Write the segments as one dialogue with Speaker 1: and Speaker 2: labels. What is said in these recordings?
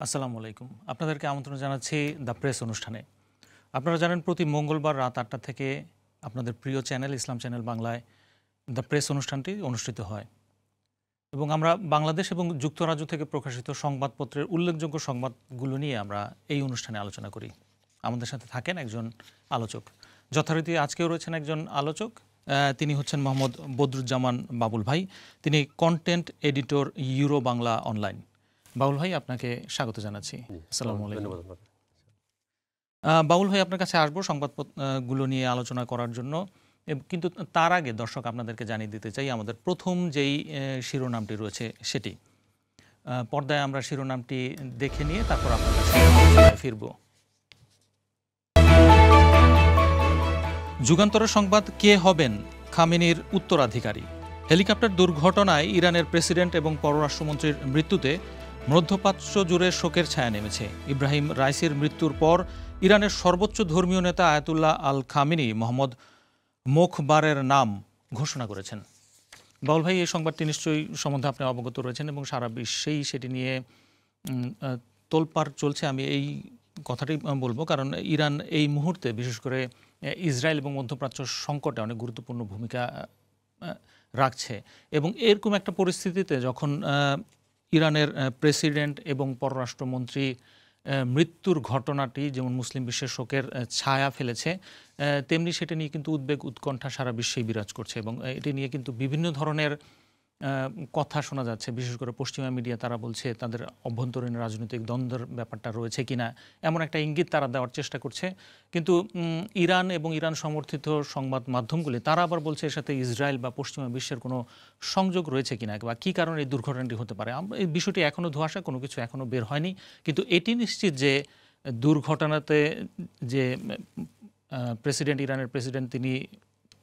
Speaker 1: আসসালামু আলাইকুম। আপনাদেরকে আমন্ত্রণ জানাচ্ছি দ্য প্রেস অনুষ্ঠানে। আপনারা জানেন প্রতি মঙ্গলবার রাত ৮টা থেকে আপনাদের প্রিয় চ্যানেল ইসলাম চ্যানেল বাংলায় দ্য প্রেস অনুষ্ঠানটি অনুষ্ঠিত হয় এবং আমরা বাংলাদেশ এবং যুক্তরাজ্য থেকে প্রকাশিত সংবাদপত্রের উল্লেখযোগ্য সংবাদগুলো নিয়ে আমরা এই অনুষ্ঠানে আলোচনা করি। আমাদের সাথে থাকেন একজন আলোচক, যথারীতি আজকেও রয়েছেন একজন আলোচক। তিনি হচ্ছেন মোহাম্মদ বদরুজ্জামান বাবুল ভাই। তিনি content editor euro Bangla online. Babul ভাই, আপনাকে স্বাগত জানাচ্ছি। আসসালামু আলাইকুম। বাবুল ভাই, আপনার কাছে আসবো সংবাদগুলো নিয়ে আলোচনা করার জন্য, কিন্তু তার আগে দর্শক আপনাদেরকে জানিয়ে দিতে চাই আমাদের প্রথম যেই শিরোনামটি রয়েছে সেটি পর্দায় আমরা শিরোনামটি দেখে নিয়ে তারপর আপনার কাছে ফিরব। যুগান্তরের সংবাদ, কে হবেন খামেনির উত্তরাধিকারী? হেলিকপ্টার দুর্ঘটনায় ইরানের প্রেসিডেন্ট এবং পররাষ্ট্রমন্ত্রীর মৃত্যুতে মধ্যপ্রাচ্য জুড়ে শোকের ছায়া নেমেছে। ইব্রাহিম রাইসির মৃত্যুর পর ইরানের সর্বোচ্চ ধর্মীয় নেতা আয়াতুল্লাহ আল খামেনি মোহাম্মদ মোখবারের নাম ঘোষণা করেছেন। বাউল ভাই, এই সংবাদটি নিশ্চয়ই সম্বন্ধে আপনি অবগত রয়েছেন এবং সারা বিশ্বেই সেটি নিয়ে তোলপাড় চলছে। আমি এই কথাটি বলবো কারণ ইরান এই মুহূর্তে বিশেষ করে ইসরায়েল এবং মধ্যপ্রাচ্য সংকটে অনেক গুরুত্বপূর্ণ ভূমিকা রাখছে এবং এরকম একটা পরিস্থিতিতে যখন ইরানের প্রেসিডেন্ট এবং পররাষ্ট্রমন্ত্রী মৃত্যুর ঘটনাটি যেমন মুসলিম বিশ্বের শোকের ছায়া ফেলেছে, তেমনি সেটা নিয়ে কিন্তু উদ্বেগ উৎকণ্ঠা সারা বিশ্বেই বিরাজ করছে এবং এটি নিয়ে কিন্তু বিভিন্ন ধরনের কথা শোনা যাচ্ছে। বিশেষ করে পশ্চিমা মিডিয়া তারা বলছে তাদের অভ্যন্তরীণ রাজনৈতিক দ্বন্দ্বের ব্যাপারটা রয়েছে কিনা এমন একটা ইঙ্গিত তারা দেওয়ার চেষ্টা করছে, কিন্তু ইরান এবং ইরান সমর্থিত সংবাদ মাধ্যমগুলি তারা আবার বলছে এর সাথে ইসরায়েল বা পশ্চিমা বিশ্বের কোনো সংযোগ রয়েছে কিনা বা কী কারণে এই দুর্ঘটনাটি হতে পারে। এই বিষয়টি এখনও ধোঁয়াশা, কোনো কিছু এখনও বের হয়নি, কিন্তু এটি নিশ্চিত যে দুর্ঘটনাতে যে ইরানের প্রেসিডেন্ট তিনি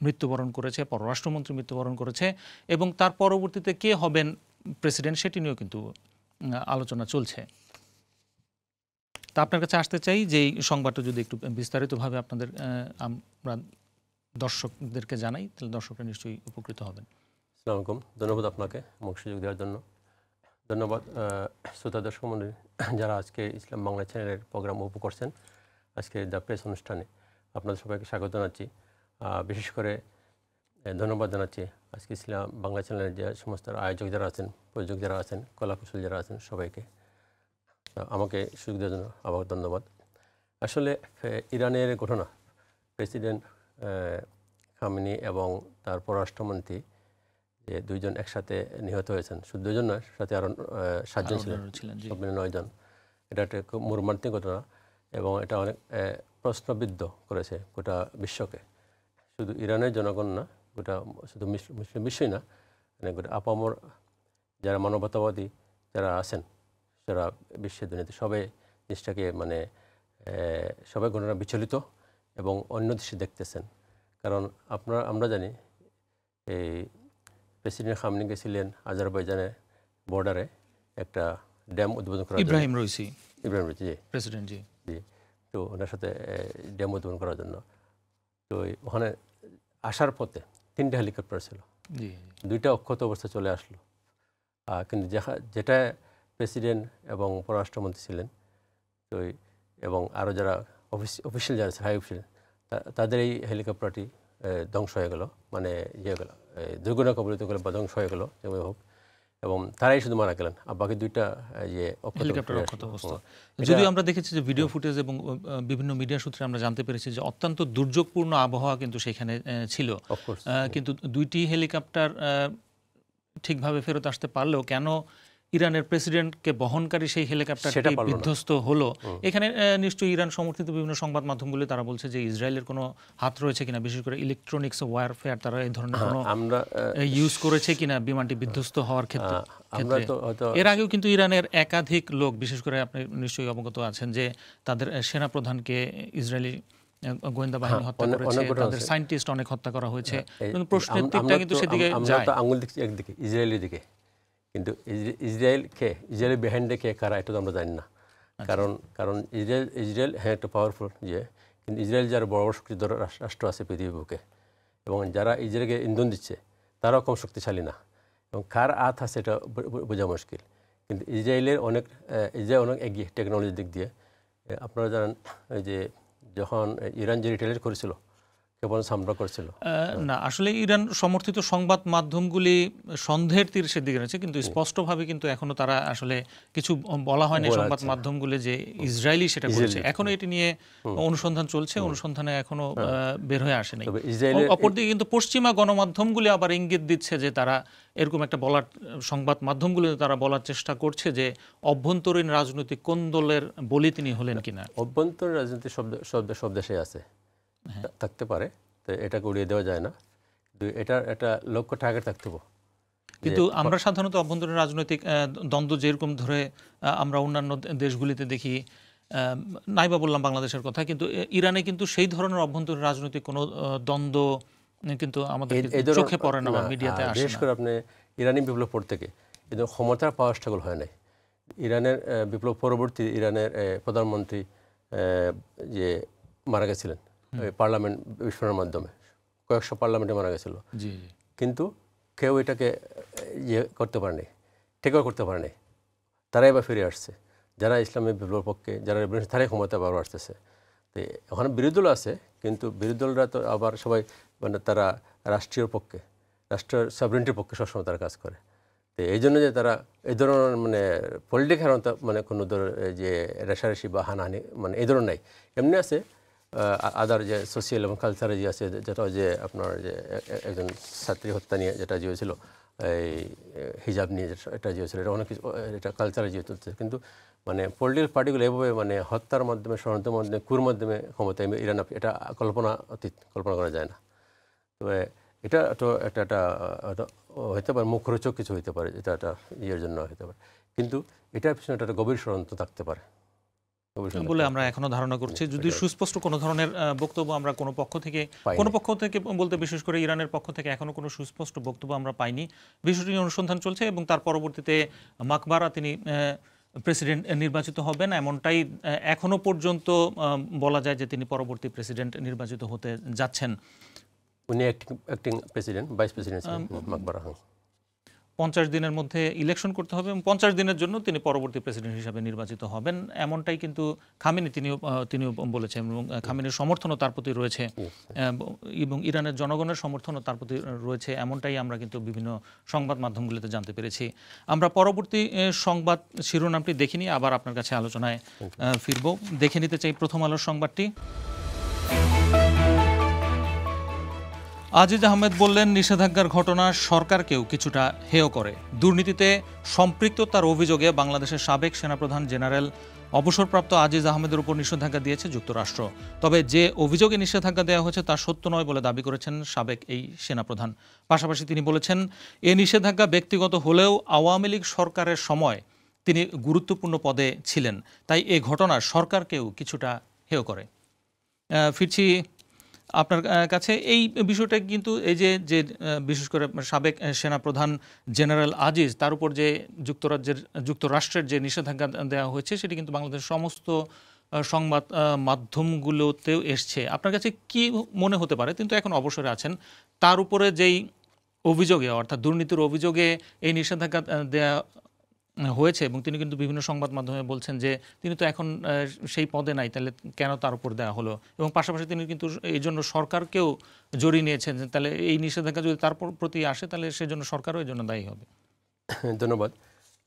Speaker 1: মৃত্যুবরণ করেছে, পররাষ্ট্রমন্ত্রী মৃত্যুবরণ করেছে এবং তার পরবর্তীতে কে হবেন প্রেসিডেন্ট সেটি নিয়েও কিন্তু আলোচনা চলছে। তা আপনার কাছে আসতে চাই যে এই সংবাদটা যদি একটু বিস্তারিতভাবে আপনাদের আমরা দর্শকদেরকে জানাই, তাহলে দর্শকরা নিশ্চয়ই উপকৃত হবেন।
Speaker 2: আসসালামু আলাইকুম, ধন্যবাদ আপনাকে আমাকে সুযোগ দেওয়ার জন্য। ধন্যবাদ শ্রোতা দর্শক মণ্ডলী যারা আজকে ইসলাম বাংলা চ্যানেলের প্রোগ্রাম উপভোগ করছেন। আজকে দ্য প্রেস অনুষ্ঠানে আপনাদের সবাইকে স্বাগত জানাচ্ছি। বিশেষ করে ধন্যবাদ জানাচ্ছি আজকে ইসলাম বাংলা চ্যানেলের যে সমস্ত আয়োজক যারা আছেন, প্রযোজক যারা আছেন, কলাকুশলী যারা আছেন, সবাইকে আমাকে সুযোগ দেওয়ার জন্য আবার ধন্যবাদ। আসলে ইরানের ঘটনা, প্রেসিডেন্ট খামেনি এবং তার পররাষ্ট্রমন্ত্রী যে দুইজন একসাথে নিহত হয়েছেন, শুধু দুজন নয়, সাথে আরও 7 জন ছিলেন, সব মিলে 9 জন। এটা একটা খুব মর্মান্তিক ঘটনা এবং এটা অনেক প্রশ্নবিদ্ধ করেছে গোটা বিশ্বকে, শুধু ইরানের জনগণ না, গোটা শুধু মুসলিম বিশ্বই না, মানে গোটা আপামর যারা মানবতাবাদী যারা আছেন সারা বিশ্বের দুনিয়াতে সবাই জিনিসটাকে মানে সবাই ঘটনা বিচলিত এবং অন্য দৃষ্টি দেখতেছেন। কারণ আমরা জানি এই প্রেসিডেন্ট খামেনি গেছিলেন আজারবাইজানের বর্ডারে একটা ড্যাম উদ্বোধন করার জন্য। ইব্রাহিম রাইসি জি প্রেসিডেন্ট জি, তো ওনার সাথে ড্যাম উদ্বোধন করার জন্য। তো ওখানে আসার পথে 3টে হেলিকপ্টার ছিল, 2টা অক্ষত অবস্থায় চলে আসলো, কিন্তু যেটা প্রেসিডেন্ট এবং পররাষ্ট্রমন্ত্রী ছিলেন তো এবং আরও যারা অফিসিয়াল যারা হাই অফিসিয়াল তাদের এই হেলিকপ্টারটি ধ্বংস হয়ে গেল, মানে ইয়ে গেল, দুর্ঘটনা কবলিত গেল বা ধ্বংস হয়ে গেল যেভাবে হোক, এবং তারাই শুধু মারা গেলেন আর বাকি 2টা
Speaker 1: হেলিকপ্টার অক্ষত অবস্থা। যদিও আমরা দেখেছি যে ভিডিও ফুটেজ এবং বিভিন্ন মিডিয়া সূত্রে আমরা জানতে পেরেছি যে অত্যন্ত দুর্যোগপূর্ণ আবহাওয়া কিন্তু সেখানে ছিল, কিন্তু 2টি হেলিকপ্টার ঠিকভাবে ফেরত আসতে পারলেও কেন ইরানের প্রেসিডেন্টকে বহনকারী সেই হেলিকপ্টারটি বিধ্বস্ত হলো, এখানে নিশ্চয়ই ইরান সমর্থিত বিভিন্ন সংবাদ মাধ্যমগুলো তারা বলছে যে ইসরায়েলের কোনো হাত রয়েছে কিনা, বিশেষ করে ইলেকট্রনিক্স ওয়্যারফেয়ার তারা এই ধরনের কোনো ইউজ করেছে কিনা বিমানটি বিধ্বস্ত হওয়ার ক্ষেত্রে। এর আগেও কিন্তু ইরানের একাধিক লোক, বিশেষ করে আপনি নিশ্চয়ই অবগত আছেন যে তাদের সেনাপ্রধানকে ইসরায়েলি গোয়েন্দা বাহিনী হত্যা করেছে, তাদের সায়েন্টিস্ট অনেক হত্যা করা হয়েছে, কিন্তু প্রশ্নের দিকটা কিন্তু সেদিকে যায়।
Speaker 2: আঙুল দিচ্ছি একদিকে, ইসরায়েলের দিকে, কিন্তু ইসরায়েল কে, ইসরায়েলের বিহাইন্ডে কে কারা এটা তো আমরা জানি না। কারণ কারণ ইসরায়েল হ্যাঁ একটা পাওয়ারফুল কিন্তু ইসরায়েল যারা বড় বড় শক্তিধর রাষ্ট্র আছে পৃথিবীর বুকে, এবং যারা ইসরায়েলকে ইন্ধন দিচ্ছে তারাও কম শক্তিশালী না, এবং কার হাত আছে এটা বোঝা মুশকিল। কিন্তু ইসরায়েল অনেক এগিয়ে টেকনোলজির দিক দিয়ে। আপনারা জানেন যে যখন ইরান যে রিটেলিয়েট করেছিল, কেবল হামলা করেছিল
Speaker 1: না, আসলে ইরান সমর্থিত সংবাদ মাধ্যমগুলি সন্দেহের তীরে দিকে রয়েছে, কিন্তু স্পষ্টভাবে কিন্তু এখনো তারা আসলে কিছু বলা হয়নি সংবাদ মাধ্যমগুলি যে ইসরায়েলি সেটা করেছে। এখনো এটি নিয়ে অনুসন্ধান চলছে, অনুসন্ধানে এখনো বের হয়ে আসেনি। অপরদিকে কিন্তু পশ্চিমা গণমাধ্যমগুলি আবার ইঙ্গিত দিচ্ছে যে তারা এরকম একটা বলার, সংবাদ মাধ্যমগুলি তারা বলার চেষ্টা করছে যে অভ্যন্তরীণ রাজনৈতিক কোন্দলের বলি তিনি হলেন কিনা।
Speaker 2: অভ্যন্তরীণ রাজনীতি সব দেশে আছে, থাকতে পারে, তো এটাকে উড়িয়ে দেওয়া যায় না। এটার একটা লক্ষ্য টার্গেট থাকতে হবে।
Speaker 1: কিন্তু আমরা সাধারণত অভ্যন্তরীণ রাজনৈতিক দ্বন্দ্ব যেরকম ধরে আমরা অন্যান্য দেশগুলিতে দেখি, নাইবা বললাম বাংলাদেশের কথা, কিন্তু ইরানে কিন্তু সেই ধরনের অভ্যন্তরীণ রাজনৈতিক কোনো দ্বন্দ্ব কিন্তু আমাদের চোখে পড়ে না বা মিডিয়াতে আসে না।
Speaker 2: বিশেষ করে আপনি ইরানি বিপ্লব পর থেকে কিন্তু ক্ষমতার পাওয়ার স্ট্রাগল হয় নাই। ইরানের বিপ্লব পরবর্তী ইরানের প্রধানমন্ত্রী যে মারা গেছিলেন পার্লামেন্ট বিস্ফোরণের মাধ্যমে, কয়েকশো পার্লামেন্টে মারা গেছিল, কিন্তু কেউ এটাকে করতে পারেনি, টেকও করতে পারেনি। তারাই এবার ফিরে আসছে, যারা ইসলামের বিপ্লবের পক্ষে, যারা তারাই ক্ষমতা বারবার আসতেছে। তো ওখানে বিরোধী দল আছে, কিন্তু বিরোধী দলরা তো আবার সবাই মানে তারা রাষ্ট্রীয় পক্ষে, রাষ্ট্রের সভরেন্টির পক্ষে সবসময় তারা কাজ করে। তো এই জন্য যে তারা এই ধরনের মানে পলিটিক্যাল মানে কোনো যে রেশারেশি বা হানাহানি মানে এই ধরনের নাই। এমনি আছে আদার যে সোশিয়াল এবং কালচারে যে আছে, যেটা যে আপনার যে একজন ছাত্রী হত্যা নিয়ে যেটা যে হয়েছিল, এই হিজাব নিয়ে এটা যে হয়েছিল, এটা অনেক কিছু, এটা কালচারে যে চলছে। কিন্তু মানে পলিটিক্যাল পার্টিগুলো এভাবে মানে হত্যার মাধ্যমে, ষড়যন্ত্রের মাধ্যমে, কুর মাধ্যমে ক্ষমতা ইরান, এটা কল্পনা করা যায় না। তবে এটা তো একটা হতে পারে, মুখরোচক কিছু হইতে পারে, এটা একটা ইয়ের জন্য হতে পারে, কিন্তু এটার পিছনে একটা গভীর ষড়যন্ত্র থাকতে পারে
Speaker 1: বলে আমরা এখনো ধারণা করছি। যদি সুস্পষ্ট কোনো ধরনের বক্তব্য আমরা কোনো পক্ষ থেকে বলতে, বিশেষ করে ইরানের পক্ষ থেকে এখনো কোনো সুস্পষ্ট বক্তব্য আমরা পাইনি। বিষয়টি অনুসন্ধান চলছে এবং তার পরবর্তীতে মাকবারা তিনি প্রেসিডেন্ট নির্বাচিত হবেন, এমনটাই এখনো পর্যন্ত বলা যায় যে তিনি পরবর্তী প্রেসিডেন্ট নির্বাচিত হতে যাচ্ছেন।
Speaker 2: উনি অ্যাক্টিং প্রেসিডেন্ট, ভাইস প্রেসিডেন্ট মাকবারা।
Speaker 1: 50 দিনের মধ্যে ইলেকশন করতে হবে এবং 50 দিনের জন্য তিনি পরবর্তী প্রেসিডেন্ট হিসাবে নির্বাচিত হবেন, এমনটাই কিন্তু খামেনি তিনিও বলেছেন। এবং খামেনির সমর্থনও তার প্রতি রয়েছে এবং ইরানের জনগণের সমর্থনও তার প্রতি রয়েছে, এমনটাই আমরা কিন্তু বিভিন্ন সংবাদ মাধ্যমগুলিতে জানতে পেরেছি। আমরা পরবর্তী সংবাদ শিরোনামটি দেখিনি, আবার আপনার কাছে আলোচনায় ফিরব। দেখে নিতে চাই প্রথম আলোর সংবাদটি। আজিজ আহমেদ বললেন, নিষেধাজ্ঞার ঘটনা সরকারকেও কিছুটা হেয় করে। দুর্নীতিতে সম্পৃক্ততার অভিযোগে বাংলাদেশের সাবেক সেনাপ্রধান জেনারেল অবসরপ্রাপ্ত আজিজ আহমেদের উপর নিষেধাজ্ঞা দিয়েছে যুক্তরাষ্ট্র। তবে যে অভিযোগে নিষেধাজ্ঞা দেওয়া হয়েছে তা সত্য নয় বলে দাবি করেছেন সাবেক এই সেনাপ্রধান। পাশাপাশি তিনি বলেছেন, এ নিষেধাজ্ঞা ব্যক্তিগত হলেও আওয়ামী লীগ সরকারের সময় তিনি গুরুত্বপূর্ণ পদে ছিলেন, তাই এ ঘটনা সরকারকেও কিছুটা হেয় করে। ফিরছি আপনার কাছে। এই বিষয়টা কিন্তু এই যে বিশেষ করে সাবেক সেনাপ্রধান জেনারেল আজিজ, তার উপর যে যুক্তরাষ্ট্রের যে নিষেধাজ্ঞা দেওয়া হয়েছে, সেটি কিন্তু বাংলাদেশের সমস্ত সংবাদ মাধ্যমগুলোতেও এসছে। আপনার কাছে কি মনে হতে পারে, কিন্তু এখন অবসরে আছেন, তার উপরে যেই অভিযোগে, অর্থাৎ দুর্নীতির অভিযোগে এই নিষেধাজ্ঞা দেওয়া হয়েছে এবং তিনি কিন্তু বিভিন্ন সংবাদ মাধ্যমে বলছেন যে তিনি তো এখন সেই পদে নাই, তাহলে কেন তার উপর দেওয়া হলো? এবং পাশাপাশি তিনি কিন্তু এই জন্য সরকারকেও জড়িয়ে নিয়েছেন, তাহলে এই নিষেধাজ্ঞা যদি তার প্রতি আসে তাহলে সেজন্য সরকারও এই জন্য দায়ী হবে।
Speaker 2: ধন্যবাদ।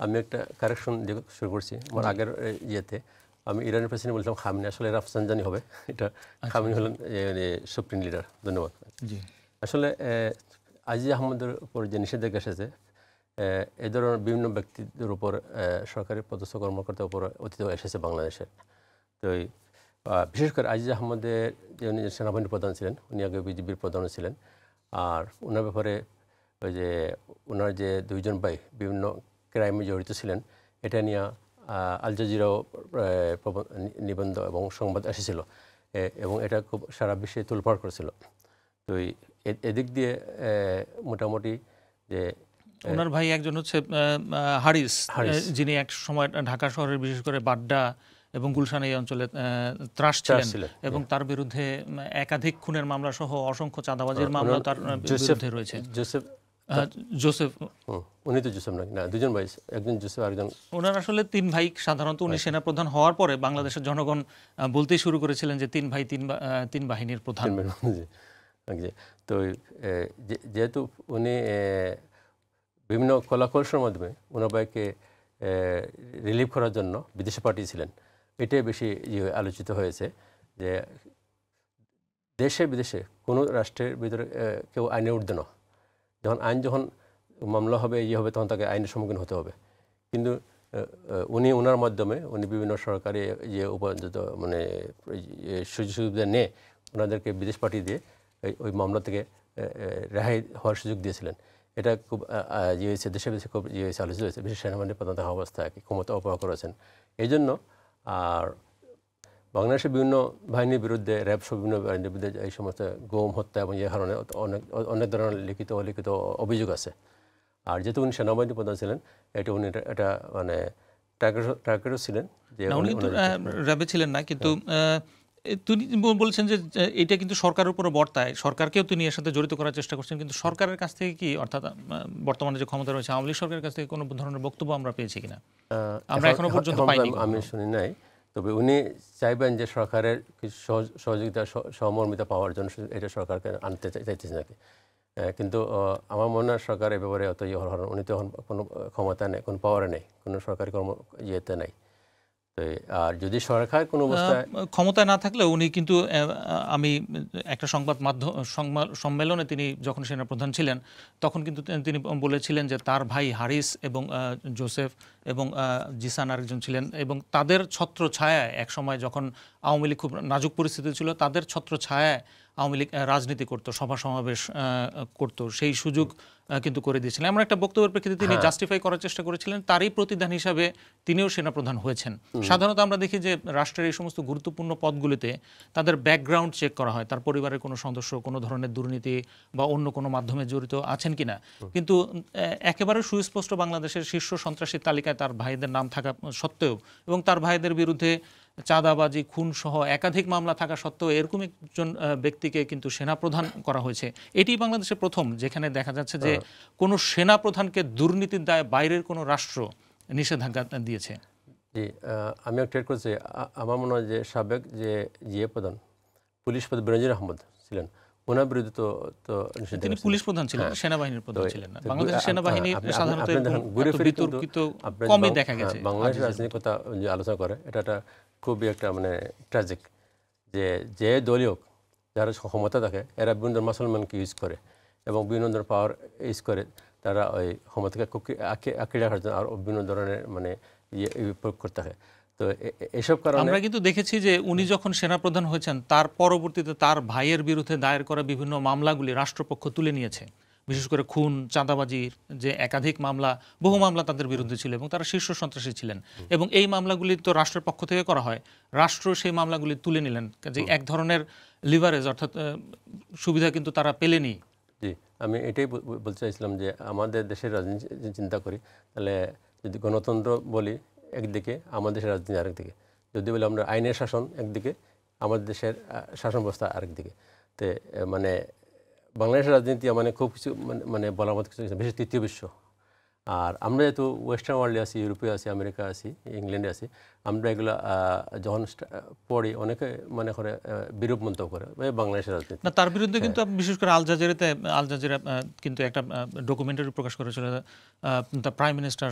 Speaker 2: আমি একটা কারেকশন দিয়ে শুরু করছি। আমার আগের ইয়েতে আমি ইরানের প্রেসিডেন্ট বলছিলাম খামেনি, আসলে রাফসানজানি হবে, এটা খামেনি হলেন সুপ্রিম লিডার। ধন্যবাদ। জি, আসলে আজিজ আহমদের উপর যে নিষেধাজ্ঞা এসেছে, এই ধরনের বিভিন্ন ব্যক্তিদের উপর, সরকারি পদস্থ কর্মকর্তার উপর অতীত এসেছে বাংলাদেশের। তো বিশেষ করে আজিজ আহমদের যে উনি সেনাবাহিনীর প্রধান ছিলেন, উনি আগে বিজিবির প্রধানও ছিলেন, আর ওনার ব্যাপারে ওই যে ওনার যে দুইজন ভাই বিভিন্ন ক্রাইমে জড়িত ছিলেন, এটা নিয়ে আল জাজিরাও নিবন্ধ এবং সংবাদ এসেছিল এবং এটা খুব সারা বিশ্বে তোলপাড় করেছিল। তো এদিক দিয়ে মোটামুটি যে
Speaker 1: ওনার ভাই একজন হচ্ছে হারিস, যিনি এক সময় ঢাকা শহরের বিশেষ করে বাড্ডা এবং গুলশান এই অঞ্চলে ত্রাস ছিলেন এবং তার বিরুদ্ধে একাধিক খুনের মামলা সহ অসংখ্য চাঁদাবাজির মামলা তার বিরুদ্ধে রয়েছে। জোসেফ
Speaker 2: উনি তো জোসেফ না, দুজন ভাই, একজন জোসেফ আরেকজন।
Speaker 1: ওনার আসলে তিন ভাই। সাধারণত উনি সেনাপ্রধান হওয়ার পরে বাংলাদেশের জনগণ বলতেই শুরু করেছিলেন যে তিন ভাই তিন বাহিনীর প্রধান।
Speaker 2: তো যেহেতু উনি বিভিন্ন কলাকৌশলের মাধ্যমে ওনার ভাইকে রিলিভ করার জন্য বিদেশে পাঠিয়েছিলেন, এটাই বেশি আলোচিত হয়েছে যে দেশে বিদেশে কোনো রাষ্ট্রের ভিতরে কেউ আইনের ঊর্ধ্বে না। যখন মামলা হবে হবে তখন তাকে আইনের সম্মুখীন হতে হবে। কিন্তু ওনার মাধ্যমে উনি বিভিন্ন সরকারি যে মানে সুযোগ সুবিধা নিয়ে ওনাদেরকে বিদেশ পাঠিয়ে দিয়ে ওই মামলা থেকে রেহাই হওয়ার সুযোগ দিয়েছিলেন। এটা খুব হয়েছে, দেশে বিদেশে খুব হয়েছে, আলোচিত হয়েছে। বিশেষ সেনাবাহিনী প্রধান থাকা অবস্থায় ক্ষমতা অপব্যয় করেছেন এই জন্য। আর বাংলাদেশের বিভিন্ন বাহিনীর বিরুদ্ধে, র্যাব সহ বিভিন্ন বাহিনীর বিরুদ্ধে এই সমস্ত গুম, হত্যা এবং এই কারণে অনেক ধরনের লিখিত অলিখিত অভিযোগ আছে। আর যেহেতু উনি সেনাবাহিনী প্রধান ছিলেন, উনি এটা মানে টার্গেটও ছিলেন যে
Speaker 1: উনি কিন্তু র্যাবে ছিলেন না, কিন্তু তিনি বলছেন যে এটা কিন্তু সরকারের উপরে বর্তায়, সরকারকেও তিনি এর সাথে জড়িত করার চেষ্টা করছেন। কিন্তু সরকারের কাছ থেকে কি, অর্থাৎ বর্তমানে যে ক্ষমতা রয়েছে আওয়ামী লীগ সরকারের কাছ থেকে কোনো ধরনের বক্তব্য আমরা পেয়েছি কিনা? আমরা এখনো পর্যন্ত পাইনি।
Speaker 2: আমি শুনি নাই। তবে উনি চাইবেন যে সরকারের কিছু সহযোগিতা, সহমর্মিতা পাওয়ার জন্য এটা সরকারকে আনতে চাইতেছে নাকি। কিন্তু আমার মনে হয় সরকার এ ব্যাপারে অত উনি তো এখন কোনো ক্ষমতা নেই, কোনো পাওয়ারে নেই, কোনো সরকারি ইয়েতে নেই। আর যদি সরকার কোনো অবস্থায়
Speaker 1: ক্ষমতায় না থাকলে উনি কিন্তু, আমি একটা সংবাদ সম্মেলনে তিনি যখন সেনাপ্রধান ছিলেন তখন কিন্তু তিনি বলেছিলেন যে তার ভাই হারিস এবং জোসেফ এবং জিসান আরেকজন ছিলেন, এবং তাদের ছত্র ছায়ায় একসময় যখন আওয়ামী লীগ খুব নাজুক পরিস্থিতি ছিল, তাদের ছত্র ছায়ায় আওয়ামী লীগ রাজনীতি করতো, সভা সমাবেশ করতো, সেই সুযোগ কিন্তু করে দিয়েছিলেন। এমন একটা বক্তব্যের প্রেক্ষিতে তিনি জাস্টিফাই করার চেষ্টা করেছিলেন। তারই প্রতিদান হিসাবে তিনিও সেনাপ্রধান হয়েছেন। সাধারণত আমরা দেখি যে রাষ্ট্রের এই সমস্ত গুরুত্বপূর্ণ পদগুলিতে তাদের ব্যাকগ্রাউন্ড চেক করা হয়, তার পরিবারের কোনো সদস্য কোনো ধরনের দুর্নীতি বা অন্য কোনো মাধ্যমে জড়িত আছেন কিনা। কিন্তু একেবারে সুস্পষ্ট বাংলাদেশের শীর্ষ সন্ত্রাসীর তালিকায় তার ভাইদের নাম থাকা সত্ত্বেও এবং তার ভাইদের বিরুদ্ধে চাঁদাবাজি, খুন সহ একাধিক মামলা থাকা সত্ত্বেও এরকম একজন ব্যক্তিকে কিন্তু সেনাপ্রধান করা হয়েছে। এটি বাংলাদেশে প্রথম যেখানে দেখা যাচ্ছে যে কোনো সেনাপ্রধানকে দুর্নীতির দায়ে বাইরের কোনো রাষ্ট্র নিষেধাজ্ঞা দিয়েছে।
Speaker 2: জি, আমি একটা টের করছি, আমার মনে হয় যে সাবেক যে প্রধান পুলিশ প্রধান বেনজির আহমদ ছিলেন, ওনার বিরুদ্ধে তো
Speaker 1: তিনি পুলিশ প্রধান ছিলেন, সেনাবাহিনীর প্রধান ছিলেন না। বাংলাদেশের সেনাবাহিনী সাধারণত বিতর্কিত কমই দেখা গেছে।
Speaker 2: বাংলাদেশের রাজনীতির কথা যে আলোচনা করে, এটা খুবই একটা মানে ট্র্যাজিক যে দলীয় যারা ক্ষমতা থাকে এরা বিভিন্ন মুসলমানকে ইউজ করে এবং বিভিন্ন ধরনের পাওয়ার ইউজ করে, তারা ওই ক্ষমতাকে আঁকড়ে রাখার জন্য আর বিভিন্ন ধরনের মানে প্রয়োগ করতে থাকে। তো এসব কারণে
Speaker 1: আমরা কিন্তু দেখেছি যে উনি যখন সেনাপ্রধান হয়েছেন তার পরবর্তীতে তার ভাইয়ের বিরুদ্ধে দায়ের করা বিভিন্ন মামলাগুলি রাষ্ট্রপক্ষ তুলে নিয়েছে। বিশেষ করে খুন, চাঁদাবাজির যে একাধিক মামলা, বহু মামলা তাদের বিরুদ্ধে ছিল এবং তারা শীর্ষ সন্ত্রাসী ছিলেন। এবং এই মামলাগুলি তো রাষ্ট্রের পক্ষ থেকে করা হয়, রাষ্ট্র সেই মামলাগুলি তুলে নিলেন, যে এক ধরনের লিভারেজ অর্থাৎ সুবিধা কিন্তু তারা পেলেনি।
Speaker 2: জি, আমি এটাই বলতে চাইছিলাম যে আমাদের দেশের রাজনীতি চিন্তা করি, তাহলে যদি গণতন্ত্র বলি একদিকে, আমাদের দেশের রাজনীতি আরেকদিকে, যদি বলি আমরা আইনের শাসন একদিকে, আমাদের দেশের শাসন ব্যবস্থা আরেকদিকে। তো মানে বাংলাদেশের রাজনীতি মানে খুব কিছু মানে বলার মতো কিছু বেশি তৃতীয় বিশ্ব। আর আমরা যেহেতু ওয়েস্টার্ন ওয়ার্ল্ডে আছি, ইউরোপে আছি, আমেরিকা আছি, ইংল্যান্ডে আছি, আমরা এগুলো যখন পড়ি অনেকে মনে করে বিরূপ মন্তব্য করে বাংলাদেশের রাজনীতি।
Speaker 1: না, তার বিরুদ্ধে কিন্তু বিশেষ করে আল জাজিরা কিন্তু একটা ডকুমেন্টারি প্রকাশ করেছিল দ্য প্রাইম মিনিস্টার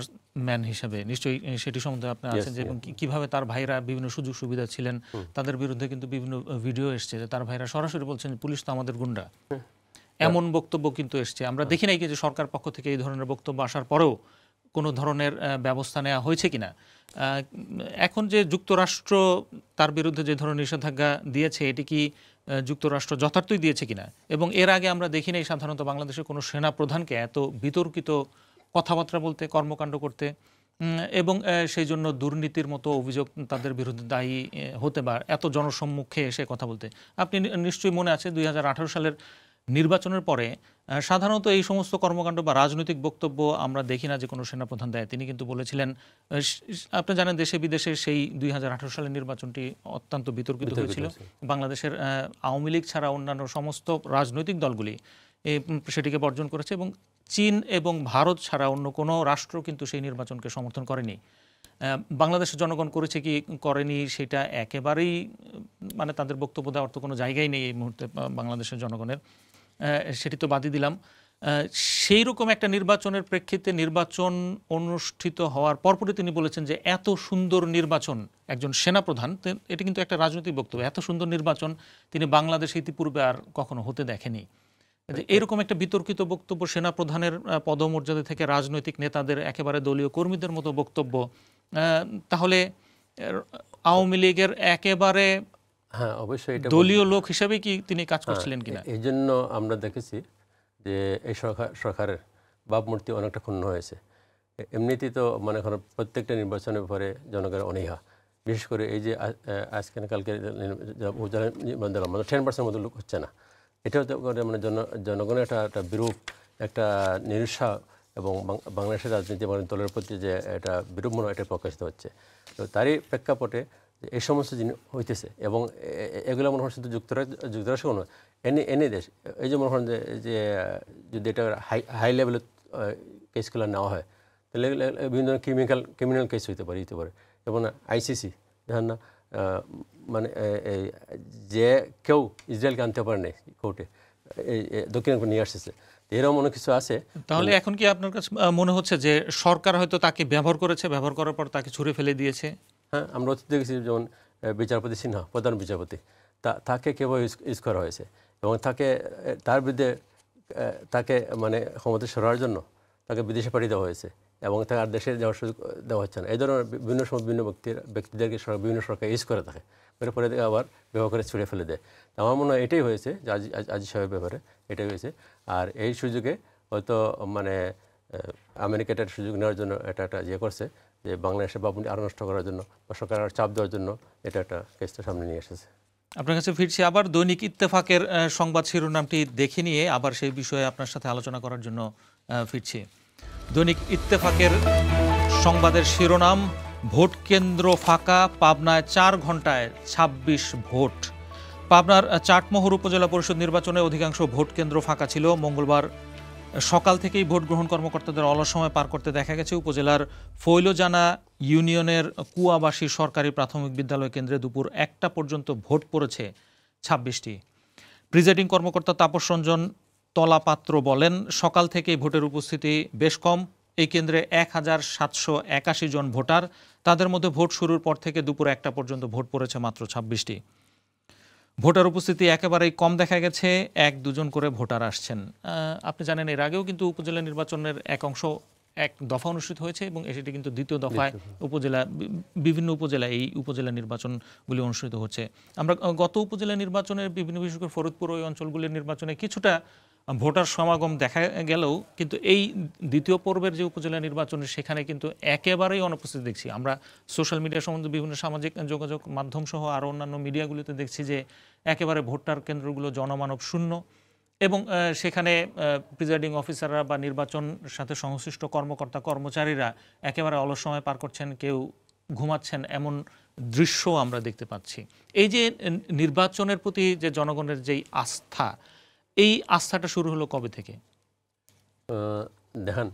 Speaker 1: ম্যান হিসাবে। নিশ্চয়ই সেটি সম্বন্ধে আপনার আছেন যে কীভাবে তার ভাইরা বিভিন্ন সুযোগ সুবিধা ছিলেন, তাদের বিরুদ্ধে কিন্তু বিভিন্ন ভিডিও এসছে যে তার ভাইরা সরাসরি বলছেন পুলিশ তো আমাদের গুন্ডা, এমন বক্তব্য কিন্তু এসছে। আমরা দেখি নাই যে সরকার পক্ষ থেকে এই ধরনের বক্তব্য আসার পরেও কোনো ধরনের ব্যবস্থা নেওয়া হয়েছে কিনা। এখন যে যুক্তরাষ্ট্র তার বিরুদ্ধে যে ধরনের নিষেধাজ্ঞা দিয়েছে, এটি কি যুক্তরাষ্ট্র যথার্থই দিয়েছে কিনা? এবং এর আগে আমরা দেখি নাই সাধারণত বাংলাদেশের কোনো সেনাপ্রধানকে এত বিতর্কিত কথাবার্তা বলতে, কর্মকাণ্ড করতে এবং সেই জন্য দুর্নীতির মতো অভিযোগ তাদের বিরুদ্ধে দায়ী হতে বা এত জনসম্মুখে এসে কথা বলতে। আপনি নিশ্চয়ই মনে আছে 2018 সালের নির্বাচনের পরে সাধারণত এই সমস্ত কর্মকাণ্ড বা রাজনৈতিক বক্তব্য আমরা দেখি না যে কোনো সেনাপ্রধান দেয়। তিনি কিন্তু বলেছিলেন, আপনি জানেন দেশে বিদেশে সেই 2018 সালের নির্বাচনটি অত্যন্ত বিতর্কিত হয়েছিল। বাংলাদেশের আওয়ামী লীগ ছাড়া অন্যান্য সমস্ত রাজনৈতিক দলগুলি সেটিকে বর্জন করেছে এবং চীন এবং ভারত ছাড়া অন্য কোনো রাষ্ট্র কিন্তু সেই নির্বাচনকে সমর্থন করেনি। বাংলাদেশের জনগণ করেছে কি করেনি সেটা একেবারেই মানে তাদের বক্তব্য দেওয়ার তো কোনো জায়গাই নেই এই মুহূর্তে বাংলাদেশের জনগণের, সেটি তো বাদই দিলাম। সেই রকম একটা নির্বাচনের প্রেক্ষিতে নির্বাচন অনুষ্ঠিত হওয়ার পরপরই তিনি বলেছেন যে এত সুন্দর নির্বাচন, একজন সেনাপ্রধান, এটি কিন্তু একটা রাজনৈতিক বক্তব্য, এত সুন্দর নির্বাচন তিনি বাংলাদেশে ইতিপূর্বে আর কখনো হতে দেখেনি। এরকম একটা বিতর্কিত বক্তব্য, সেনাপ্রধানের পদমর্যাদা থেকে রাজনৈতিক নেতাদের, একেবারে দলীয় কর্মীদের মতো বক্তব্য, তাহলে আওয়ামী লীগের একেবারে
Speaker 2: অবশ্যই
Speaker 1: দলীয় লোক হিসেবে কি তিনি কাজ করছিলেন কিনা?
Speaker 2: এই জন্য আমরা দেখেছি যে এই সরকারের ভাবমূর্তি অনেকটা ক্ষুণ্ণ হয়েছে। এমনিতেই তো মনে করেন প্রত্যেকটা নির্বাচনের পরে জনগণের অনীহা, বিশেষ করে এই যে আজকে কালকে 10% মতো লোক হচ্ছে না, এটাও তো মানে জনগণের একটা বিরূপ একটা নিরুৎসাহ এবং বাংলাদেশের রাজনীতি মানে দলের প্রতি যে একটা বিরূপ মনে এটা প্রকাশিত হচ্ছে। তো তারই প্রেক্ষাপটে এই সমস্ত জিনিস হইতেছে এবং এগুলো মনে হয় শুধু যুক্তরাষ্ট্র নয়, এনি দেশ, এই যে মনে হয় যে যদি এটা হাই লেভেলের কেসগুলো নেওয়া হয় তাহলে বিভিন্ন ক্রিমিনাল কেস হইতে পারে এবং আইসিসি দেখেন না, মানে যে কেউ ইসরায়েলকে আনতে পারে নাই কোর্টে, এই দক্ষিণ নিয়ে আসতেছে, এরকম অনেক কিছু আছে।
Speaker 1: তাহলে এখন কি আপনার কাছে মনে হচ্ছে যে সরকার হয়তো তাকে ব্যবহার করেছে, ব্যবহার করার পর তাকে ছুঁড়ে ফেলে দিয়েছে?
Speaker 2: হ্যাঁ, আমরা অতীতে দেখেছি যেমন বিচারপতি সিনহা, প্রধান বিচারপতি, তাকে কেবল ইউজ করা হয়েছে এবং তার বিরুদ্ধে তাকে মানে ক্ষমতা সরার জন্য তাকে বিদেশে পাঠিয়ে দেওয়া হয়েছে এবং তাকে আর দেশে যাওয়ার সুযোগ দেওয়া হচ্ছে না। এই ধরনের বিভিন্ন সময় বিভিন্ন ব্যক্তিদেরকে বিভিন্ন সরকার ইউজ করে থাকে, পরে আবার ব্যবহার করে ছুঁড়ে ফেলে দেয়। আমার মনে হয় এটাই হয়েছে যে আজি সাহেবের ব্যাপারে এটাই হয়েছে। আর এই সুযোগে হয়তো মানে আমেরিকা এটার সুযোগ নেওয়ার জন্য এটা একটা করছে যে বাংলাদেশের ভাবমূর্তি আরও নষ্ট করার জন্য বা সরকার চাপ দেওয়ার জন্য এটা একটা কেসটা সামনে নিয়ে এসেছে।
Speaker 1: আপনার কাছে ফিরছি আবার দৈনিক ইত্তেফাকের সংবাদ শিরোনামটি দেখে নিয়ে আবার সেই বিষয়ে আপনার সাথে আলোচনা করার জন্য ফিরছি। দৈনিক ইত্তেফাকের সংবাদের শিরোনাম, ভোট কেন্দ্র ফাঁকা, পাবনায় 4 ঘন্টায় 26 ভোট। পাবনার চাটমোহর উপজেলা পরিষদ নির্বাচনে অধিকাংশ ভোট কেন্দ্র ফাঁকা ছিল। মঙ্গলবার সকাল থেকেই ভোট গ্রহণ কর্মকর্তাদের অলস সময় পার করতে দেখা গেছে। উপজেলার ফৈলজানা ইউনিয়নের কুয়াবাসী সরকারি প্রাথমিক বিদ্যালয় কেন্দ্রে দুপুর 1টা পর্যন্ত ভোট পড়েছে 26টি। প্রিজাইডিং কর্মকর্তা তাপস রঞ্জন তলাপাত্র বলেন, সকাল থেকেই ভোটের উপস্থিতি বেশ কম। এই কেন্দ্রে 1781 জন ভোটার, তাদের মধ্যে ভোট শুরুর পর থেকে দুপুর 1টা পর্যন্ত ভোট পড়েছে মাত্র 26টি। ভোটার উপস্থিতি একেবারেই কম দেখা গেছে, 1-2 জন করে ভোটার আসছেন। আপনি জানেন এর আগেও কিন্তু উপজেলা নির্বাচনের এক দফা অনুষ্ঠিত হয়েছে এবং সেটি কিন্তু দ্বিতীয় দফায় বিভিন্ন উপজেলায় এই উপজেলা নির্বাচনগুলি অনুষ্ঠিত হচ্ছে। আমরা গত উপজেলা নির্বাচনের বিশেষ করে ফরিদপুর ওই অঞ্চলগুলির নির্বাচনে কিছুটা ভোটার সমাগম দেখা গেলেও কিন্তু এই দ্বিতীয় পর্বের যে উপজেলা নির্বাচনের সেখানে কিন্তু একেবারেই অনুপস্থিত দেখছি। আমরা সোশ্যাল মিডিয়া সম্বন্ধে বিভিন্ন সামাজিক যোগাযোগ মাধ্যম সহ আরও অন্যান্য মিডিয়াগুলিতে দেখছি যে একেবারে ভোটার কেন্দ্রগুলো জনমানব শূন্য এবং সেখানে প্রিজাইডিং অফিসাররা বা নির্বাচন সাথে সংশ্লিষ্ট কর্মচারীরা একেবারে অলস সময় পার করছেন, কেউ ঘুমাচ্ছেন, এমন দৃশ্য আমরা দেখতে পাচ্ছি। এই যে নির্বাচনের প্রতি যে জনগণের যেই আস্থা, এই আস্থাটা শুরু হলো কবে থেকে?
Speaker 2: দেখেন,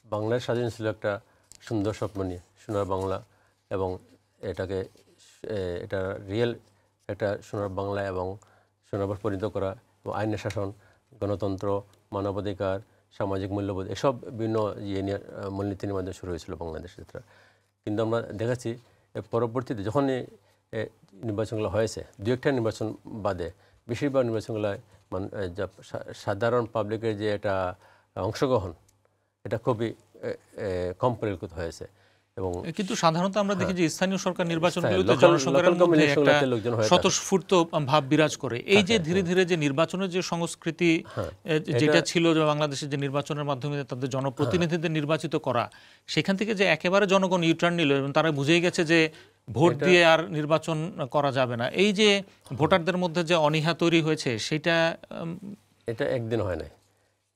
Speaker 2: বাংলার স্বাধীন ছিল একটা সুন্দর স্বপ্ন নিয়ে, সোনার বাংলা, এবং এটা রিয়েল একটা সোনার বাংলা এবং সোনার পরিণত করা এবং আইনের শাসন, গণতন্ত্র, মানবাধিকার, সামাজিক মূল্যবোধ, এসব বিভিন্ন নিয়ে মূলনীতির মাধ্যমে শুরু হয়েছিল বাংলাদেশের যাত্রা। কিন্তু আমরা দেখেছি পরবর্তীতে যখনই নির্বাচনগুলো হয়েছে, 2-1টা নির্বাচন বাদে বেশিরভাগ নির্বাচনগুলোয় সাধারণ পাবলিকের যে একটা অংশগ্রহণ, এটা খুবই কম পরিলক্ষিত হয়েছে। এবং কিন্তু
Speaker 1: সাধারণত আমরা দেখি যে স্থানীয় সরকার নির্বাচনগুলোতে জনসংখ্যার মধ্যে একটা স্বতঃস্ফূর্ত ভাব বিরাজ করে। এই যে ধীরে ধীরে যে নির্বাচনের যে সংস্কৃতি যেটা ছিল যে বাংলাদেশের যে নির্বাচনের মাধ্যমে তাদের জনপ্রতিনিধিদের নির্বাচিত করা, সেখান থেকে যে একেবারে জনগণ ইউটার্ন নিল এবং তারা বুঝেই গেছে যে ভোট দিয়ে আর নির্বাচন করা যাবে না, এই যে ভোটারদের মধ্যে যে অনীহা তৈরি হয়েছে সেটা
Speaker 2: এটা একদিন হয় নাই।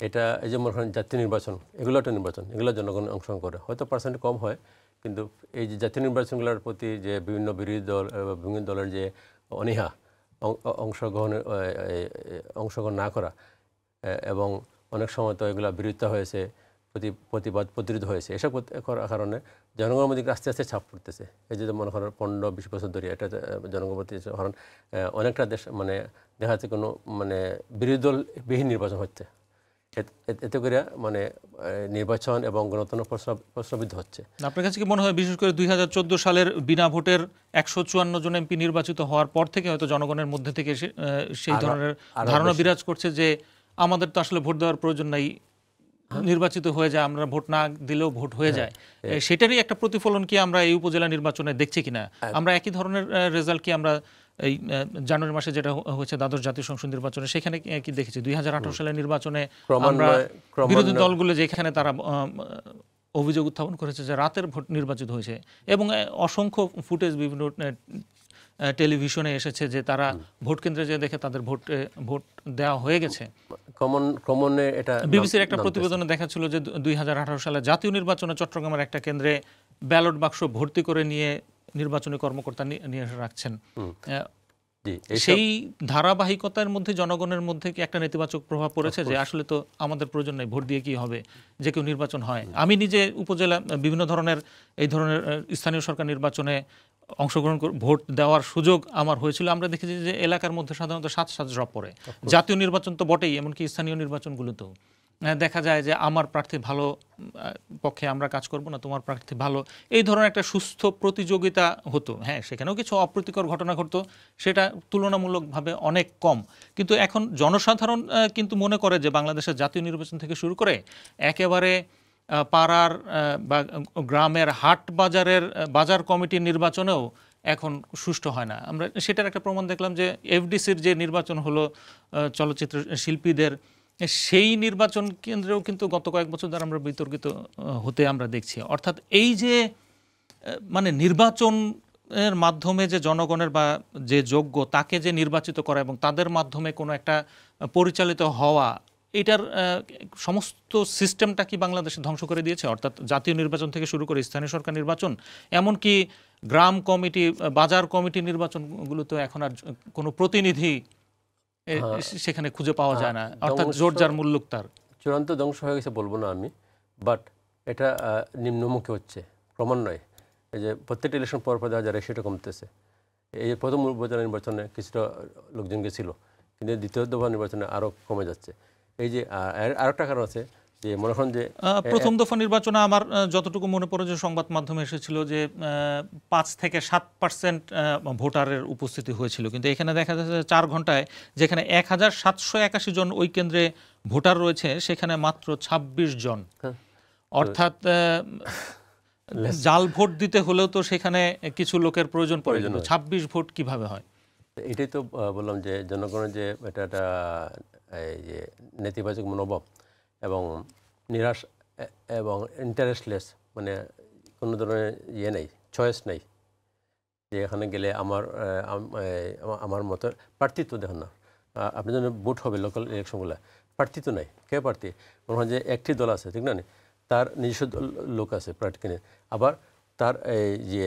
Speaker 2: এটা এই যে মনে করেন জাতীয় নির্বাচন, এগুলো একটা নির্বাচন, এগুলো জনগণ অংশগ্রহণ করে, হয়তো পার্সেন্ট কম হয়, কিন্তু এই যে জাতীয় নির্বাচনগুলোর প্রতি যে বিভিন্ন বিরোধী দল বিভিন্ন দলের যে অনীহা, অংশগ্রহণ না করা, এবং অনেক সময় তো এগুলো বিরোধিতা হয়েছে, প্রতিবাদ প্রতিরোধ হয়েছে, এসব করার কারণে জনগণের মধ্যে আস্তে আস্তে ছাপ পড়তেছে। এই যে মনে করেন 15-20 বছর ধরে এটা জনগণ প্রতি, কারণ অনেকটা দেশ মানে দেখা যাচ্ছে কোনো মানে বিরোধী দল বিহীন নির্বাচন হচ্ছে, এতে করে মানে নির্বাচন এবং গণতন্ত্র প্রশ্নবিদ্ধ হচ্ছে।
Speaker 1: আপনার কাছে কি মনে হয় বিশেষ করে 2014 সালের বিনা ভোটের 154 জন এমপি নির্বাচিত হওয়ার পর থেকে হয়তো জনগণের মধ্যে থেকে সেই ধরনের ধারণা বিরাজ করছে যে আমাদের তো আসলে ভোট দেওয়ার প্রয়োজন নাই, নির্বাচিত হয়ে যায়, আমরা ভোট না দিলেও ভোট হয়ে যায়, সেটারই একটা প্রতিফলন কি আমরা এই উপজেলা নির্বাচনে দেখছি কিনা? আমরা একই ধরনের রেজাল্ট কি আমরা এই জানুয়ারি মাসে যেটা হয়েছে দ্বাদশ জাতীয় সংসদ নির্বাচনে সেখানে কি দেখেছি? 2018 সালের নির্বাচনে আমরা বিরোধী দলগুলো যেখানে তারা অভিযোগ উত্থাপন করেছে যে রাতের ভোট নির্বাচিত হয়েছে, এবং অসংখ্য ফুটেজ বিভিন্ন টেলিভিশনে এসেছে যে তারা ভোট কেন্দ্রে যে দেখে তাদের ভোট দেওয়া হয়ে গেছে।
Speaker 2: কমনে এটা
Speaker 1: বিবিসির একটা প্রতিবেদনে দেখাচ্ছিল যে 2018 সালে জাতীয় নির্বাচনে চট্টগ্রামের একটা কেন্দ্রে ব্যালট বাক্স ভর্তি করে নিয়ে নির্বাচনী কর্মকর্তা নিয়ে রাখছেন। সেই ধারাবাহিকতার মধ্যে জনগণের মধ্যে কি একটা নেতিবাচক প্রভাব পড়েছে যে আসলে তো আমাদের প্রয়োজন নেই, ভোট দিয়ে কি হবে, যে কেউ নির্বাচন হয়? আমি নিজে উপজেলা বিভিন্ন ধরনের এই ধরনের স্থানীয় সরকার নির্বাচনে অংশগ্রহণ ভোট দেওয়ার সুযোগ আমার হয়েছিল। আমরা দেখেছি যে এলাকার মধ্যে সাধারণত সাত ড্রপ পড়ে, জাতীয় নির্বাচন তো বটেই, এমনকি স্থানীয় নির্বাচনগুলোতেও দেখা যায় যে আমার প্রার্থী ভালো পক্ষে আমরা কাজ করব না, তোমার প্রার্থী ভালো, এই ধরনের একটা সুস্থ প্রতিযোগিতা হতো। হ্যাঁ, সেখানেও কিছু অপ্রীতিকর ঘটনা ঘটতো, সেটা তুলনামূলকভাবে অনেক কম। কিন্তু এখন জনসাধারণ কিন্তু মনে করে যে বাংলাদেশের জাতীয় নির্বাচন থেকে শুরু করে একেবারে পাড়ার বা গ্রামের হাট বাজারের বাজার কমিটির নির্বাচনেও এখন সুষ্ঠু হয় না। আমরা সেটার একটা প্রমাণ দেখলাম যে এফডিসির যে নির্বাচন হলো চলচ্চিত্র শিল্পীদের, সেই নির্বাচন কেন্দ্রেও কিন্তু গত কয়েক বছর ধরে আমরা বিতর্কিত হতে আমরা দেখছি। অর্থাৎ এই যে মানে নির্বাচনের মাধ্যমে যে জনগণের বা যে যোগ্য তাকে যে নির্বাচিত করা এবং তাদের মাধ্যমে কোনো একটা পরিচালিত হওয়া, এটার সমস্ত সিস্টেমটা কি বাংলাদেশে ধ্বংস করে দিয়েছে? অর্থাৎ জাতীয় নির্বাচন থেকে শুরু করে স্থানীয় সরকার নির্বাচন, এমনকি গ্রাম কমিটি বাজার কমিটি নির্বাচনগুলো তো এখন আর কোনো প্রতিনিধি সেখানে খুঁজে পাওয়া যায় না, অর্থাৎ জোর যার মুল্লুক তার।
Speaker 2: চূড়ান্ত ধ্বংস হয়ে গেছে বলবো না আমি, বাট এটা নিম্নমুখী হচ্ছে ক্রমান্বয়ে। এই যে প্রত্যেকটা ইলেকশন পর পর দেখা যায় সেটা কমতেছে। এই যে প্রথম উপজেলা নির্বাচনে কিছুটা লোকজন গেছিল, কিন্তু দ্বিতীয় দফা নির্বাচনে আরও কমে যাচ্ছে। এই যে আরেকটা কারণ আছে যে মনে করেন যে
Speaker 1: প্রথম দফা নির্বাচনে আমার যতটুকু মনে পড়ে যে সংবাদ মাধ্যমে এসেছিল যে 5 থেকে 7% ভোটারের উপস্থিতি হয়েছিল, কিন্তু এখানে দেখা যাচ্ছে 4 ঘন্টায় যেখানে 1781 জন ওই কেন্দ্রে ভোটার রয়েছে সেখানে মাত্র 26 জন। অর্থাৎ জাল ভোট দিতে হলেও তো সেখানে কিছু লোকের প্রয়োজন পড়ে, 26 ভোট কিভাবে হয়?
Speaker 2: এটাই তো বললাম যে জনগণের যে এটা এই যে নেতিবাচক মনোভাব এবং নিরাশ এবং ইন্টারেস্টলেস, মানে কোনো ধরনের ইয়ে নেই, চয়েস নেই, যে এখানে গেলে আমার মতো প্রার্থিত্ব দেখেন না। আপনি যেন ভোট হবে লোকাল ইলেকশনগুলো, প্রার্থিত্ব নাই। কে প্রার্থী? মনে হয় যে একটি দল আছে, ঠিক না, তার নিজস্ব লোক আছে প্রার্থী, আবার তার এই যে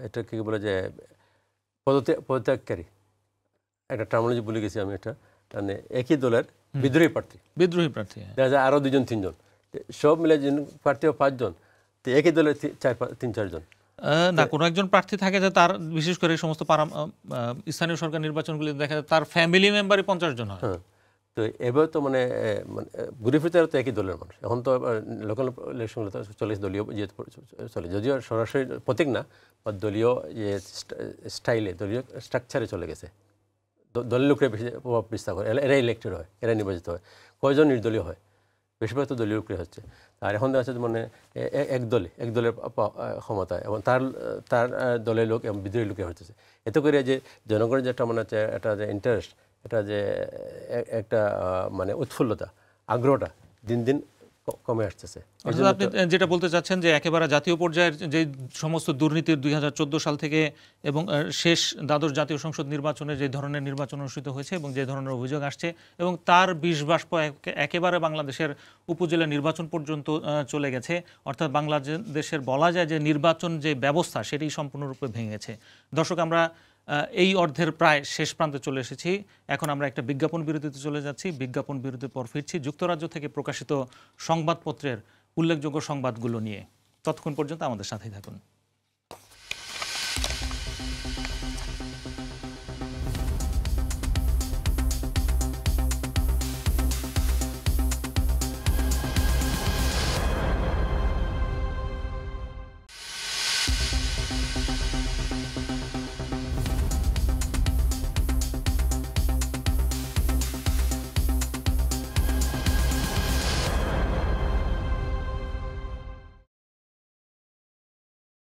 Speaker 2: এটা কী বলে যে পদত্যাগকারী, একটা টার্মিনোলজি ভুলে গেছি আমি, এটা মানে একই দলের বিদ্রোহী প্রার্থী দেখা যায় আরও 2-3 জন, সব মিলে প্রার্থী 5 জন, তো একই দলের 3-4 জন
Speaker 1: না, কোনো একজন প্রার্থী থাকে যে তার বিশেষ করে এই সমস্ত স্থানীয় সরকার নির্বাচনগুলি দেখা যায় তার ফ্যামিলি মেম্বারই 50 জন হয়।
Speaker 2: হ্যাঁ, তো এবার তো মানে ঘুরে ফিরতে তো একই দলের মানুষ। এখন তো লোকাল ইলেকশনগুলো তো চলে দলীয় ইয়ে চলে, যদিও সরাসরি প্রতীক না, বা দলীয় ইয়ে স্টাইলে, দলীয় স্ট্রাকচারে চলে গেছে। দলের লোকরা বেশি প্রভাব বিস্তার করে, এরা ইলেক্টেড হয়, এরা নির্বাচিত হয়। কয়জন নির্দলীয় হয়? বেশিরভাগ তো দলীয় লোকরা হচ্ছে। আর এখন দেখা যাচ্ছে মানে এক দলের ক্ষমতায়, এবং তার দলের লোক এবং বিদ্রোহী লোকে হচ্ছে। এতে করে যে জনগণের যে একটা মানে হচ্ছে একটা যে ইন্টারেস্ট, এটা যে একটা মানে উৎফুল্লতা, আগ্রহটা দিন দিন কমে আসতেছে।
Speaker 1: অর্থাৎ আপনি যেটা বলতে চাচ্ছেন যে একেবারে জাতীয় পর্যায়ের যে সমস্ত দুর্নীতির ২০১৪ সাল থেকে এবং শেষ দ্বাদশ জাতীয় সংসদ নির্বাচনে যে ধরনের নির্বাচন অনুষ্ঠিত হয়েছে এবং যে ধরনের অভিযোগ আসছে এবং তার বিষ বাষ্প একেবারে বাংলাদেশের উপজেলা নির্বাচন পর্যন্ত চলে গেছে, অর্থাৎ বাংলাদেশের বলা যায় যে নির্বাচন যে ব্যবস্থা সেটি সম্পূর্ণরূপে ভেঙেছে। দর্শক, আমরা এই অর্ধের প্রায় শেষ প্রান্তে চলে এসেছি। এখন আমরা একটা বিজ্ঞাপন বিরতিতে চলে যাচ্ছি। বিজ্ঞাপন বিরতির পর ফিরছি যুক্তরাজ্য থেকে প্রকাশিত সংবাদপত্রের উল্লেখযোগ্য সংবাদগুলো নিয়ে। ততক্ষণ পর্যন্ত আমাদের সাথেই থাকুন।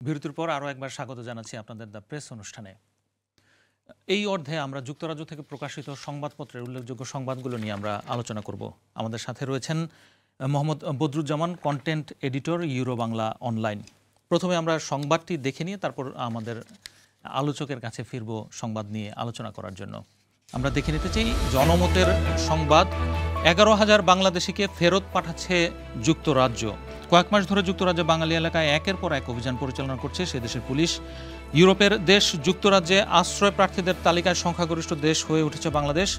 Speaker 1: বিরতির পর আরও একবার স্বাগত জানাচ্ছি আপনাদের দ্য প্রেস অনুষ্ঠানে। এই অর্ধে আমরা যুক্তরাজ্য থেকে প্রকাশিত সংবাদপত্রের উল্লেখযোগ্য সংবাদগুলো নিয়ে আমরা আলোচনা করব। আমাদের সাথে রয়েছেন Mohammad Badruzzaman, content editor, euro Bangla online. প্রথমে আমরা সংবাদটি দেখে নিয়ে তারপর আমাদের আলোচকের কাছে ফিরব সংবাদ নিয়ে আলোচনা করার জন্য। আমরা দেখে নিতে চাই জনমতের সংবাদ। 11,000 বাংলাদেশিকে ফেরত পাঠাচ্ছে যুক্তরাজ্য। কয়েক মাস ধরে যুক্তরাজ্যে বাঙালি এলাকায় একের পর এক অভিযান পরিচালনা করছে সে দেশের পুলিশ। ইউরোপের দেশ যুক্তরাজ্যে আশ্রয় প্রার্থীদের তালিকায় সংখ্যাগরিষ্ঠ দেশ হয়ে উঠেছে বাংলাদেশ।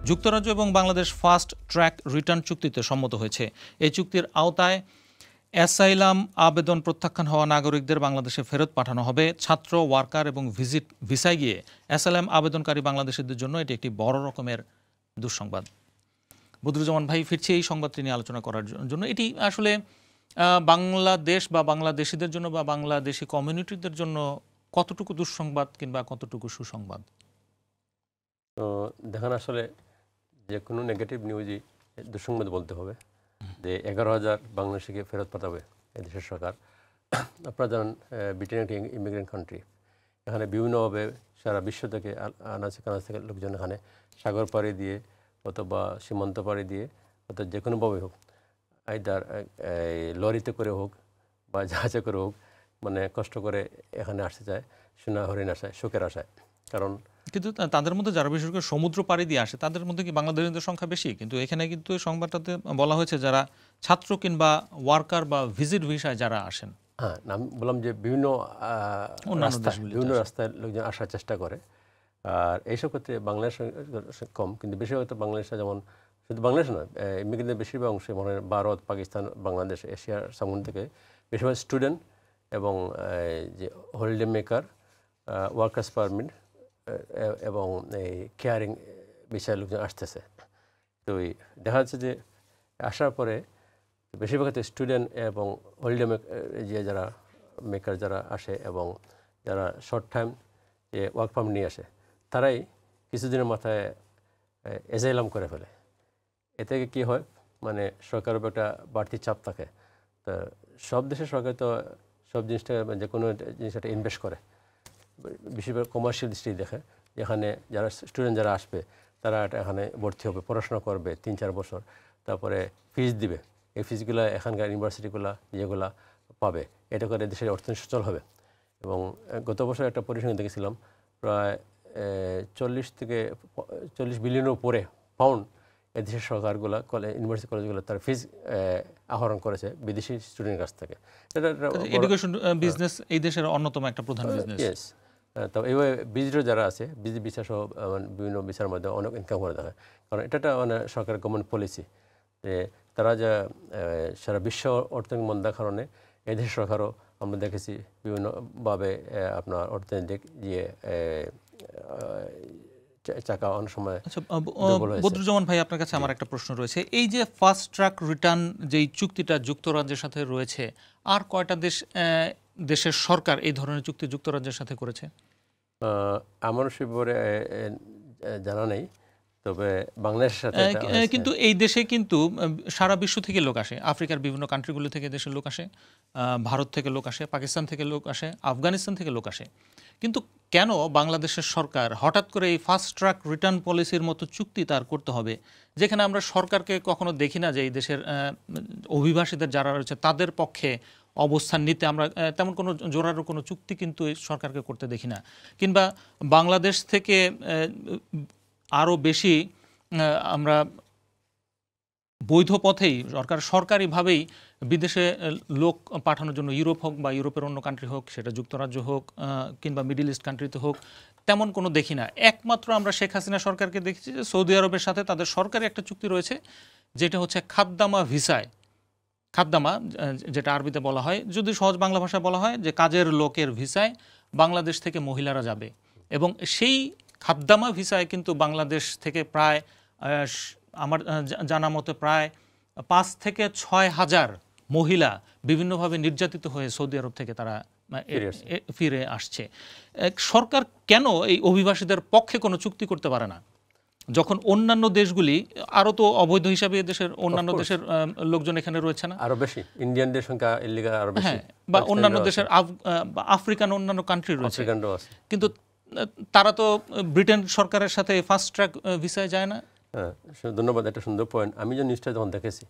Speaker 1: যুক্তরাজ্য এবং বাংলাদেশ ফাস্ট ট্র্যাক রিটার্ন চুক্তিতে সম্মত হয়েছে। এই চুক্তির আওতায় অ্যাসাইলাম আবেদন প্রত্যাখ্যান হওয়া নাগরিকদের বাংলাদেশে ফেরত পাঠানো হবে। ছাত্র, ওয়ার্কার এবং ভিসায় গিয়ে অ্যাসাইলাম আবেদনকারী বাংলাদেশিদের জন্য এটি একটি বড় রকমের দুঃসংবাদ। বদরুজ্জামান ভাই, ফিরছি এই সংবাদটি নিয়ে আলোচনা করার জন্য। এটি আসলে বাংলাদেশ বা বাংলাদেশিদের জন্য বা বাংলাদেশি কমিউনিটিদের জন্য কতটুকু দুঃসংবাদ কিংবা কতটুকু সুসংবাদ?
Speaker 2: তো দেখেন, আসলে যে কোনো নেগেটিভ নিউজই দুঃসংবাদ বলতে হবে। যে 11,000 বাংলাদেশিকে ফেরত পাঠাবে এদেশের সরকার। আপনারা জানেন ব্রিটেন একটি ইমিগ্রেন্ট কান্ট্রি। এখানে বিভিন্নভাবে সারা বিশ্ব থেকে আনাচে কানাচ থেকে লোকজন এখানে সাগর পাড়ি দিয়ে অথবা সীমান্ত পাড়ি দিয়ে অর্থাৎ যে কোনোভাবে হোক, আইদার লরিতে করে হোক বা জাহাজে করে হোক, মানে কষ্ট করে এখানে আসতে চায় সোনা হরিণ আশায়, শোকের আশায়। কারণ
Speaker 1: কিন্তু তাদের মধ্যে যারা বিশেষ করে সমুদ্র পাড়ি দিয়ে আসে তাদের মধ্যে কি বাংলাদেশিদের সংখ্যা বেশি? কিন্তু এখানে কিন্তু এই সংবাদটাতে বলা হয়েছে যারা ছাত্র কিংবা ওয়ার্কার বা ভিজিট ভিসায় যারা আসেন।
Speaker 2: হ্যাঁ, আমি বললাম যে বিভিন্ন রাস্তায় লোকজন আসার চেষ্টা করে। আর এইসব ক্ষেত্রে বাংলাদেশ কম, কিন্তু বেশিরভাগ বাংলাদেশে, যেমন শুধু বাংলাদেশ নয়, ইমিগ্রেন্টের বেশিরভাগ অংশে মনে হয় ভারত, পাকিস্তান, বাংলাদেশ, এশিয়ার সামুদ্র থেকে বেশিরভাগ স্টুডেন্ট এবং যে হলিডে মেকার, ওয়ার্কার্স পারমিট এবং এই কেয়ারিং বিষয়ে লোকজন আসতেছে। তো দেখা যাচ্ছে যে আসার পরে বেশিরভাগ ক্ষেত্রে স্টুডেন্ট এবং হলিডে যে যারা মেকার যারা আসে এবং যারা শর্ট টাইম যে ওয়ার্ক পারমিট নিয়ে আসে, তারাই কিছুদিনের মাথায় এজাইলাম করে ফেলে। এতে কী হয়, মানে সরকারের একটা বাড়তি চাপ থাকে। তো সব দেশের সরকার তো সব জিনিসটা, যে কোনো জিনিসটা ইনভেস্ট করে, বেশিরভাগ কমার্শিয়াল দৃষ্টি দেখে। এখানে যারা স্টুডেন্ট যারা আসবে তারা এখানে ভর্তি হবে, পড়াশোনা করবে 3-4 বছর, তারপরে ফিস দিবে। এই ফিসগুলো এখানকার ইউনিভার্সিটিগুলো যেগুলা পাবে, এটা করে দেশের অর্থনীতি সচল হবে। এবং গত বছর একটা পরিসংখ্যান দেখেছিলাম, প্রায় 40 বিলিয়নের উপরে পাউন্ড এদেশের সরকারগুলো, ইউনিভার্সিটি কলেজগুলো তার ফিস আহরণ করেছে বিদেশি স্টুডেন্টের কাছ থেকে।
Speaker 1: এডুকেশন বিজনেস এই দেশের অন্যতম একটা প্রধান বিজনেস।
Speaker 2: ইয়েস। তো এইভাবে ভিজিটর যারা আছে, ভিসা সহ বিভিন্ন ভিসার মধ্যে অনেক ইনকাম করে থাকে। কারণ এটা মানে সরকারের গভর্নমেন্ট পলিসি যে তারা যা সারা বিশ্ব অর্থনৈতিক মন্দার কারণে এদেশের সরকারও আমরা দেখেছি বিভিন্নভাবে আপনার অর্থনৈতিক যে চাকা অনেক সময়।
Speaker 1: আচ্ছা বদরুজ্জামান ভাই, আপনার কাছে আমার একটা প্রশ্ন রয়েছে। এই যে ফাস্ট ট্র্যাক রিটার্ন যেই চুক্তিটা যুক্তরাজ্যের সাথে রয়েছে, আর কয়টা দেশের সরকার এই ধরনের চুক্তি যুক্তরাজ্যের সাথে করেছে?
Speaker 2: আমার সেভাবে জানা নেই, তবে বাংলাদেশের সাথে।
Speaker 1: কিন্তু এই দেশে কিন্তু সারা বিশ্ব থেকে লোক আসে, আফ্রিকার বিভিন্ন কান্ট্রিগুলো থেকে দেশের লোক আসে, ভারত থেকে লোক আসে, পাকিস্তান থেকে লোক আসে, আফগানিস্তান থেকে লোক আসে। কিন্তু কেন বাংলাদেশের সরকার হঠাৎ করে এই ফাস্ট ট্র্যাক রিটার্ন পলিসির মতো চুক্তি তার করতে হবে, যেখানে আমরা সরকারকে কখনো দেখি না যে এই দেশের অভিবাসীদের যারা রয়েছে তাদের পক্ষে অবস্থান নিতে আমরা তেমন কোনো জোরালো কোনো চুক্তি কিন্তু এই সরকারকে করতে দেখি না, কিংবা বাংলাদেশ থেকে আরও বেশি আমরা বৈধ পথেই সরকারিভাবেই বিদেশে লোক পাঠানোর জন্য, ইউরোপ হোক বা ইউরোপের অন্য কান্ট্রি হোক, সেটা যুক্তরাজ্য হোক কিংবা মিডল ইস্ট কান্ট্রিতে হোক, তেমন কোনো দেখি না। একমাত্র আমরা শেখ হাসিনা সরকারকে দেখেছি যে সৌদি আরবের সাথে তাদের সরকারি একটা চুক্তি রয়েছে, যেটা হচ্ছে খাদ্দামা ভিসায়, খাদ্দামা যেটা আরবিতে বলা হয়, যদি সহজ বাংলা ভাষায় বলা হয় যে কাজের লোকের ভিসায় বাংলাদেশ থেকে মহিলারা যাবে। এবং সেই খাদ্দামা ভিসায় কিন্তু বাংলাদেশ থেকে প্রায় আমার জানা মতে প্রায় 5 থেকে 6 হাজার মহিলা বিভিন্নভাবে নির্যাতিত হয়ে সৌদি আরব থেকে তারা ফিরে আসছে। সরকার কেন এই অভিবাসীদের পক্ষে কোনো চুক্তি করতে পারে না, যখন অন্যান্য দেশগুলি আরও তো অবৈধ হিসাবে দেশের অন্যান্য দেশের লোকজন এখানে রয়েছে না,
Speaker 2: আরো বেশি ইন্ডিয়ানদের সংখ্যা ইল্লিগাল আরো বেশি,
Speaker 1: বা অন্যান্য দেশের আফ্রিকান অন্যান্য কান্ট্রি রয়েছে, কিন্তু তারা তো ব্রিটেন সরকারের সাথে ফাস্ট ট্র্যাক ভিসায় যায় না।
Speaker 2: হ্যাঁ, ধন্যবাদ, একটা সুন্দর পয়েন্ট। আমি যে নিউজটা যখন দেখেছি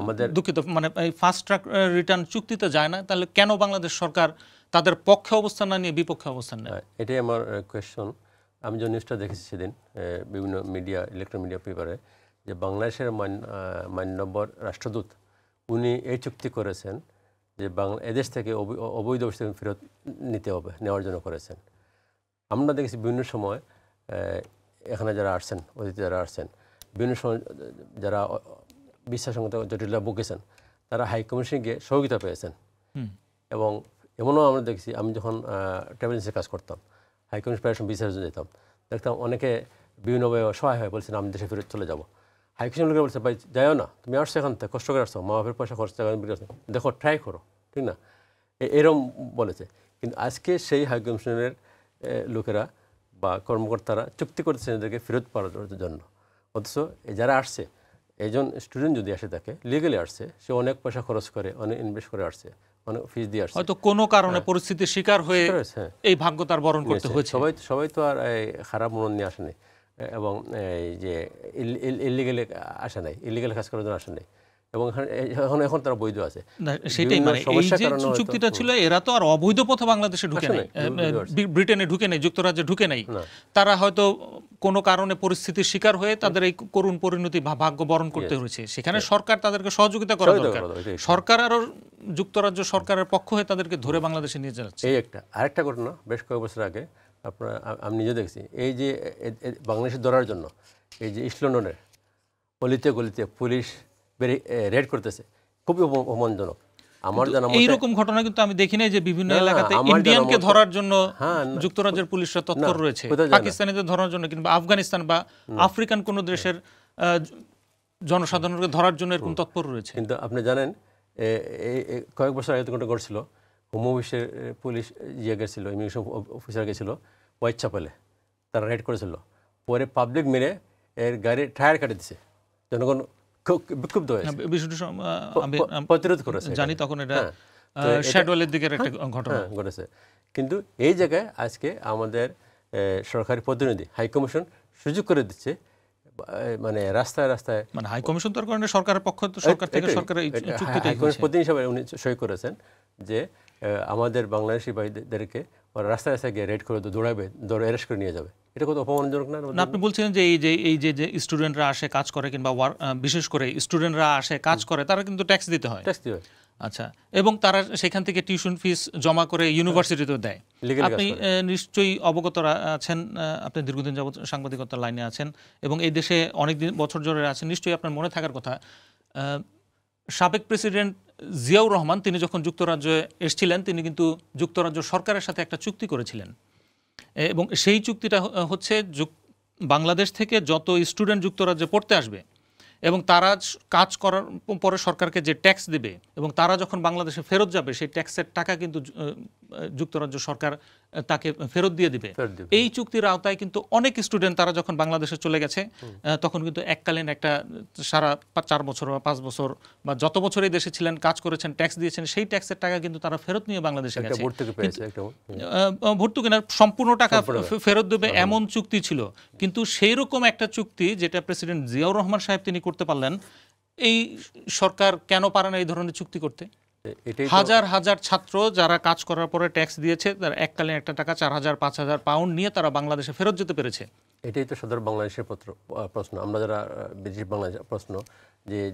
Speaker 2: আমাদের
Speaker 1: দুঃখিত, মানে এই ফাস্ট ট্র্যাক রিটার্ন চুক্তিতে যায় না, তাহলে কেন বাংলাদেশ সরকার তাদের পক্ষে অবস্থান না নিয়ে বিপক্ষে অবস্থান নেয়?
Speaker 2: এটাই আমার কোয়েশ্চন। আমি যে নিউজটা দেখেছি সেদিন বিভিন্ন মিডিয়া, ইলেকট্রনিক মিডিয়া পেপারে, যে বাংলাদেশের মান্যবর রাষ্ট্রদূত উনি এই চুক্তি করেছেন যে এদেশ থেকে অবৈধ অবস্থান ফেরত নেওয়ার জন্য করেছেন। আমরা দেখেছি বিভিন্ন সময় এখানে যারা আসছেন, অতিথি যারা আসছেন, বিভিন্ন সময় যারা বিশ্বাসসংগত জটিলতা ভুগেছেন, তারা হাইকমিশনে গিয়ে সহযোগিতা পেয়েছেন। এবং এমনও আমরা দেখছি, আমি যখন ট্রাভেল এজেন্সির কাজ করতাম, হাইকমিশন প্যারেশন বিচারের জন্য যেতাম, দেখতাম অনেকে বিভিন্নভাবে সহায় হয়ে বলছেন আমি দেশে ফেরত চলে যাবো। হাইকমিশন লোকেরা বলছে ভাই যাও না, তুমি আসছো এখান থেকে, কষ্ট করে আসছো, মা বাপের পয়সা খরচ দেখো, ট্রাই করো, ঠিক না, এরকম বলেছে। কিন্তু আজকে সেই হাইকমিশনের লোকেরা বা কর্মকর্তারা চুক্তি করতেছেন এদেরকে ফেরত পাওয়ার জন্য, অথচ যারা আসছে, একজন স্টুডেন্ট যদি আসে থাকে লিগালি আসছে, সে অনেক পয়সা খরচ করে, অনেক ইনভেস্ট করে আসছে, অনেক ফিস দিয়ে আসছে,
Speaker 1: হয়তো কোনো কারণে পরিস্থিতির শিকার হয়ে এই ভাগ্য তার বরণ করতে হয়েছে।
Speaker 2: সবাই তো আর খারাপ মন নিয়ে আসেনি, এবং এই যে ইলিগালি আসে নাই, ইলিগাল কাজ করার জন্য আসে নাই, এবং এখন তারা বৈধ আছে।
Speaker 1: সেটাই, মানে এই যে চুক্তিটা ছিল, এরা তো আর অবৈধ পথে বাংলাদেশে ঢুকে নাই, ব্রিটেনে ঢুকে নাই, যুক্তরাজ্যে ঢুকে নাই। তারা হয়তো কোনো কারণে পরিস্থিতির শিকার হয়ে তাদের এই করুণ পরিণতি ভাগ্য বরণ করতে হয়েছে। সেখানে সরকার তাদেরকে সহযোগিতা করা দরকার। সরকার আরও যুক্তরাজ্য সরকারের পক্ষ হয়ে তাদেরকে ধরে বাংলাদেশে নিয়ে যাচ্ছে।
Speaker 2: এই আরেকটা ঘটনা বেশ কয়েক বছর আগে আমি নিজে দেখছি, এই যে বাংলাদেশে ধরার জন্য এই যে ইস্ট লন্ডনের অলিতে গলিতে পুলিশ রেড করতেছে, খুবই অপমানজনক। আমার জানা মতে
Speaker 1: এইরকম ঘটনা কিন্তু আমি দেখি নাই যে বিভিন্ন এলাকাতে ইন্ডিয়ানকে ধরার জন্য যুক্তরাজ্যের পুলিশরা তৎপর রয়েছে, পাকিস্তানিদের ধরার জন্য কিংবা আফগানিস্তান বা আফ্রিকান কোন দেশের জনসাধারণকে ধরার জন্য এরকম তৎপর রয়েছে।
Speaker 2: কিন্তু আপনি জানেন কয়েক বছর আগে ঘটনা ঘটছিল, হোম অফিসের পুলিশ গেছিল, ইমিগ্রেশন অফিসার গেছিল হোয়াইট চ্যাপেলে, তারা রেড করেছিল, পরে পাবলিক মেরে এর গাড়ি টায়ার কাটে দিছে, জনগণ বিক্ষুব্ধ হয়েছে, প্রতিরোধ করেছে।
Speaker 1: জানি তখন এটা শ্যাডওয়েলের দিকের একটা ঘটনা
Speaker 2: ঘটেছে। কিন্তু এই জায়গায় আজকে আমাদের সরকারি প্রতিনিধি হাইকমিশন সুযোগ করে দিচ্ছে, মানে রাস্তায় রাস্তায়,
Speaker 1: মানে হাইকমিশন তার কারণে সরকারের পক্ষ সরকার থেকে সরকারের
Speaker 2: প্রতিনিধি হিসাবে উনি সই করেছেন যে আমাদের বাংলাদেশি ভাইদেরকে রাস্তায় রাস্তায় গিয়ে রেড করে দৌড়ে অ্যারেস্ট করে নিয়ে যাবে। এটা কত অপমানজনক না?
Speaker 1: আপনি বলছিলেন যে এই যে স্টুডেন্টরা আসে কাজ করে, কিংবা বিশেষ করে স্টুডেন্টরা আসে কাজ করে, তারা কিন্তু ট্যাক্স দিতে হয়। আচ্ছা, এবং তারা সেখান থেকে টিউশন ফিস জমা করে ইউনিভার্সিটিতেও দেয়। আপনি নিশ্চয়ই অবগত আছেন, আপনি দীর্ঘদিন যাবত সাংবাদিকতার লাইনে আছেন এবং এই দেশে অনেক বছর ধরে আছেন, নিশ্চয়ই আপনার মনে থাকার কথা, সাবেক প্রেসিডেন্ট জিয়াউর রহমান তিনি যখন যুক্তরাজ্যে এসেছিলেন, তিনি কিন্তু যুক্তরাজ্য সরকারের সাথে একটা চুক্তি করেছিলেন, এবং সেই চুক্তিটা হচ্ছে বাংলাদেশ থেকে যত স্টুডেন্ট যুক্তরাজ্যে পড়তে আসবে এবং তারা কাজ করার পরে সরকারকে যে ট্যাক্স দেবে এবং তারা যখন বাংলাদেশে ফেরত যাবে, সেই ট্যাক্সের টাকা কিন্তু যুক্তরাজ্য সরকার তাকে ফেরত দিয়ে দিবে। এই চুক্তির আওতায় কিন্তু অনেক স্টুডেন্ট তারা যখন বাংলাদেশে চলে গেছে তখন কিন্তু এককালীন একটা সারা 4 বছর বা 5 বছর বা যত বছর এই দেশে ছিলেন, কাজ করেছেন, ট্যাক্স দিয়েছেন, সেই ট্যাক্সের টাকা কিন্তু তারা ফেরত নিয়ে বাংলাদেশে গেছে। ভর্তুকি না, সম্পূর্ণ টাকা ফেরত দেবে এমন চুক্তি ছিল। কিন্তু সেই রকম একটা চুক্তি যেটা প্রেসিডেন্ট জিয়াউর রহমান সাহেব তিনি করতে পারলেন, এই সরকার কেন পারে না এই ধরনের চুক্তি করতে? হাজার হাজার ছাত্র যারা কাজ করার পরে ট্যাক্স দিয়েছে, তার এককালীন একটা টাকা 4,000-5,000 পাউন্ড নিয়ে তারা বাংলাদেশে ফেরত যেতে পেরেছে।
Speaker 2: এটাই তো সদর বাংলাদেশের প্রশ্ন। আমরা যারা ব্রিটিশ বাংলাদেশের প্রশ্ন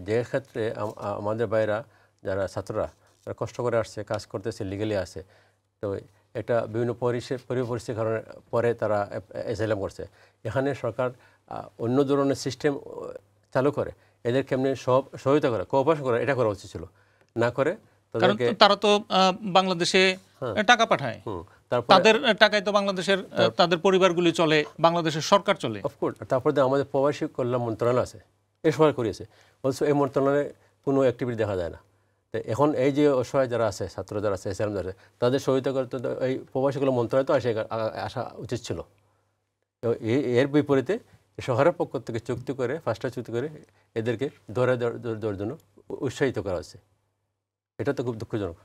Speaker 2: যে ক্ষেত্রে আমাদের বাইরা যারা ছাত্ররা তারা কষ্ট করে আসছে, কাজ করতেছে, লিগালি আছে, তো একটা বিভিন্ন পরিস্থিতির কারণে পরে তারা অ্যাসাইলাম করছে। এখানে সরকার অন্য ধরনের সিস্টেম চালু করে এদের কেমনি সব সহায়তা করে, কোঅপারেশন করে, এটা করা উচিত ছিল। না করে
Speaker 1: তারা তো বাংলাদেশে টাকা পাঠায়, তাদের টাকায় তো বাংলাদেশের তাদের পরিবারগুলি চলে, বাংলাদেশের সরকার চলে।
Speaker 2: অফকোর্স। তারপরে আমাদের প্রবাসী কল্যাণ মন্ত্রণালয় আছে, এই সরকার করিয়েছে, অবশ্য এই মন্ত্রণালয়ে কোনো অ্যাক্টিভিটি দেখা যায় না। তো এখন এই যে অসহায় যারা আছে, ছাত্র যারা আছে, এসএলএম যারা আছে, তাদের সহায়তা করতে এই প্রবাসী কল্যাণ মন্ত্রণালয় তো আসা উচিত ছিল। এর বিপরীতে শহরের পক্ষ থেকে চুক্তি করে, ফার্স্টটা চুক্তি করে এদেরকে ধরে দেওয়ার জন্য উৎসাহিত করা হচ্ছে। এটা তো খুব দুঃখজনক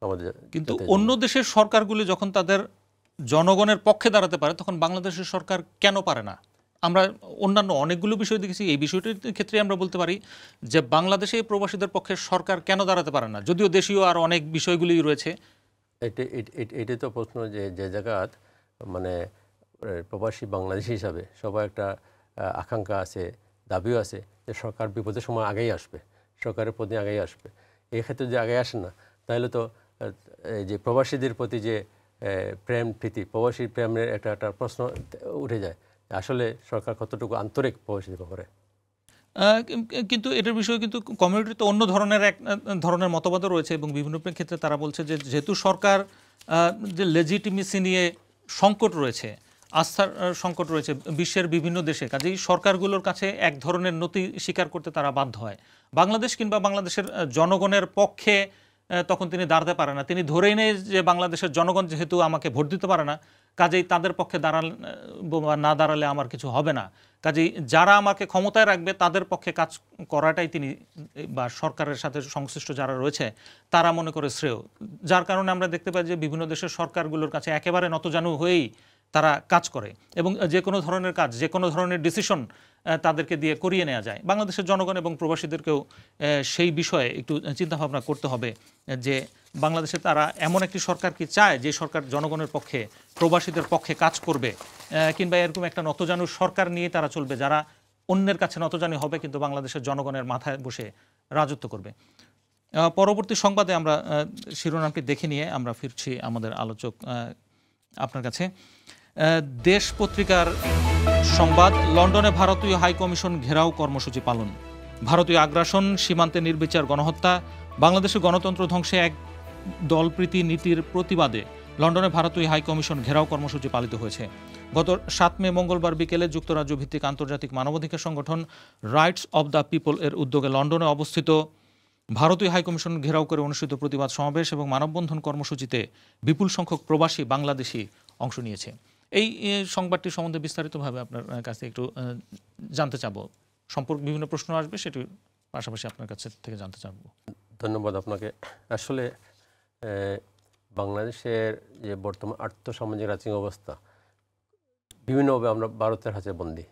Speaker 2: আমাদের।
Speaker 1: কিন্তু অন্য দেশের সরকারগুলি যখন তাদের জনগণের পক্ষে দাঁড়াতে পারে, তখন বাংলাদেশের সরকার কেন পারে না? আমরা অন্যান্য অনেকগুলো বিষয় দেখেছি, এই বিষয়টির ক্ষেত্রে আমরা বলতে পারি যে বাংলাদেশে প্রবাসীদের পক্ষে সরকার কেন দাঁড়াতে পারে না, যদিও দেশীয় আর অনেক বিষয়গুলি রয়েছে।
Speaker 2: এটাই তো প্রশ্ন যে জায়গাত মানে প্রবাসী বাংলাদেশি হিসাবে সবাই একটা আকাঙ্ক্ষা আছে, দাবিও আছে যে সরকার বিপদের সময় আগেই আসবে, সরকারের প্রতি আগেই আসবে। এই ক্ষেত্রে যে আগে আসে না, তাহলে তো যে প্রবাসীদের প্রতি যে প্রেম প্রীতি, প্রবাসী প্রেমের একটা প্রশ্ন উঠে যায়, আসলে সরকার কতটুকু আন্তরিক প্রবাসীদের ব্যাপারে।
Speaker 1: কিন্তু এটার বিষয়ে কিন্তু কমিউনিটিতে অন্য ধরনের মতবাদও রয়েছে, এবং বিভিন্ন ক্ষেত্রে তারা বলছে যে যেহেতু সরকার যে লেজিটিমেসি নিয়ে সংকট রয়েছে, আস্থার সংকট রয়েছে বিশ্বের বিভিন্ন দেশে, কাজেই সরকারগুলোর কাছে এক ধরনের নতি স্বীকার করতে তারা বাধ্য হয়। বাংলাদেশ কিংবা বাংলাদেশের জনগণের পক্ষে তখন তিনি দাঁড়াতে পারে না। তিনি ধরেই নেয় যে বাংলাদেশের জনগণ যেহেতু আমাকে ভোট দিতে পারে না, কাজেই তাদের পক্ষে না দাঁড়ালে আমার কিছু হবে না, কাজেই যারা আমাকে ক্ষমতায় রাখবে তাদের পক্ষে কাজ করাটাই তিনি বা সরকারের সাথে সংশ্লিষ্ট যারা রয়েছে তারা মনে করে শ্রেয়। যার কারণে আমরা দেখতে পাই যে বিভিন্ন দেশের সরকারগুলোর কাছে একেবারে নতজানু হয়েই তারা কাজ করে, এবং যে কোনো ধরনের কাজ, যে কোনো ধরনের ডিসিশন তাদেরকে দিয়ে করিয়ে নেওয়া যায়। বাংলাদেশের জনগণ এবং প্রবাসীদেরকেও সেই বিষয়ে একটু চিন্তাভাবনা করতে হবে যে বাংলাদেশে তারা এমন একটি সরকার কি চায় যে সরকার জনগণের পক্ষে, প্রবাসীদের পক্ষে কাজ করবে, কিংবা এরকম একটা নতজানু সরকার নিয়ে তারা চলবে যারা অন্যের কাছে নতজানু হবে কিন্তু বাংলাদেশের জনগণের মাথায় বসে রাজত্ব করবে। পরবর্তী সংবাদে আমরা শিরোনামটি দেখে নিয়ে আমরা ফিরছি আমাদের আলোচক আপনার কাছে। দেশ পত্রিকার সংবাদ, লন্ডনে ভারতীয় হাইকমিশন ঘেরাও কর্মসূচি পালন। ভারতীয় আগ্রাসন, সীমান্তে নির্বিচার গণহত্যা, বাংলাদেশের গণতন্ত্র ধ্বংসে এক দলপ্রীতি নীতির প্রতিবাদে লন্ডনে ভারতীয় হাইকমিশন ঘেরাও কর্মসূচি পালিত হয়েছে। গত 7 মে মঙ্গলবার বিকেলে যুক্তরাজ্য ভিত্তিক আন্তর্জাতিক মানবাধিকার সংগঠন রাইটস অব দ্য পিপল এর উদ্যোগে লন্ডনে অবস্থিত ভারতীয় হাইকমিশন ঘেরাও করে অনুষ্ঠিত প্রতিবাদ সমাবেশ এবং মানববন্ধন কর্মসূচিতে বিপুল সংখ্যক প্রবাসী বাংলাদেশি অংশ নিয়েছে। এই সংবাদটি সম্বন্ধে বিস্তারিতভাবে আপনার কাছে একটু জানতে চাবো। সম্পর্ক বিভিন্ন প্রশ্ন আসবে, সেটির পাশাপাশি আপনার কাছে থেকে জানতে চাবো।
Speaker 2: ধন্যবাদ আপনাকে। আসলে বাংলাদেশের যে বর্তমান আর্থসামাজিক রাজনৈতিক অবস্থা, বিভিন্নভাবে আমরা ভারতের হাতে বন্দী।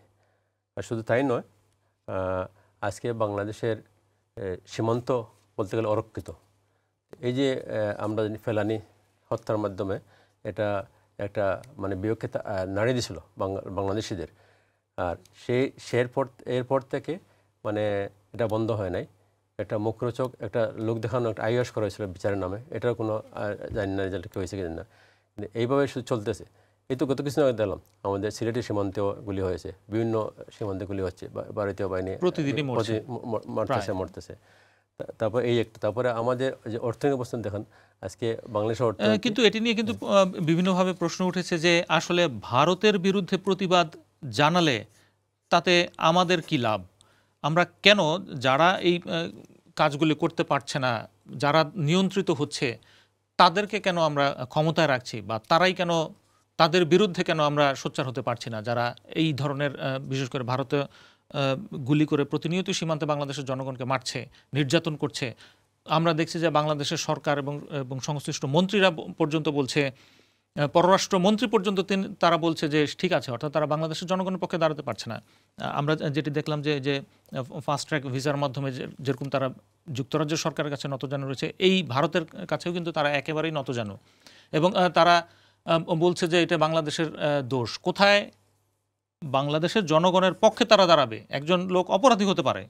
Speaker 2: আর শুধু তাই নয়, আজকে বাংলাদেশের সীমান্ত বলতে গেলে অরক্ষিত। এই যে আমরা ফেলানি হত্যার মাধ্যমে এটা একটা মানে বিয়োগকে নাড়ি দিয়েছিল বাংলাদেশিদের, আর এরপর থেকে মানে এটা বন্ধ হয় নাই। একটা মুখরোচক একটা লোক দেখানো, একটা আইওয়াস করা হয়েছিল বিচারের নামে, এটার কোনো জানি না রেজাল্ট কি হয়েছে কি জানি না, কিন্তু এইভাবে শুধু চলতেছে। এই তো গত কিছুদিন আগে দেখলাম আমাদের সিলেটের সীমান্তেও গুলি হয়েছে, বিভিন্ন সীমান্তে গুলি হচ্ছে, ভারতীয় বাহিনী প্রতিদিনই মরতেছে। তারপর এই একটা, তারপরে আমাদের যে অর্থনৈতিক অবস্থান দেখেন আজকে বাংলাদেশের
Speaker 1: কিন্তু এটি নিয়ে কিন্তু বিভিন্নভাবে প্রশ্ন উঠেছে যে আসলে ভারতের বিরুদ্ধে প্রতিবাদ জানালে তাতে আমাদের কি লাভ? আমরা কেন যারা এই কাজগুলি করতে পারছে না, যারা নিয়ন্ত্রিত হচ্ছে, তাদেরকে কেন আমরা ক্ষমতায় রাখছি, বা তারাই কেন তাদের বিরুদ্ধে কেন আমরা সোচ্চার হতে পারছি না, যারা এই ধরনের বিশেষ করে ভারতে গুলি করে প্রতিনিয়ত সীমান্তে বাংলাদেশের জনগণকে মারছে, নির্যাতন করছে। আমরা দেখছি যে বাংলাদেশের সরকার এবং সংশ্লিষ্ট মন্ত্রীরা পর্যন্ত বলছে, পররাষ্ট্রমন্ত্রী পর্যন্ত তারা বলছে যে ঠিক আছে, অর্থাৎ তারা বাংলাদেশের জনগণের পক্ষে দাঁড়াতে পারছে না। আমরা যেটি দেখলাম যে ফাস্ট ট্র্যাক ভিসার মাধ্যমে যেরকম তারা যুক্তরাজ্য সরকারের কাছে নতজানু রয়েছে, এই ভারতের কাছেও কিন্তু তারা একেবারেই নতজানু, এবং তারা বলছে যে এটা বাংলাদেশের দোষ। কোথায় বাংলাদেশের জনগণের পক্ষে তারা দাঁড়াবে? একজন লোক অপরাধী হতে পারে,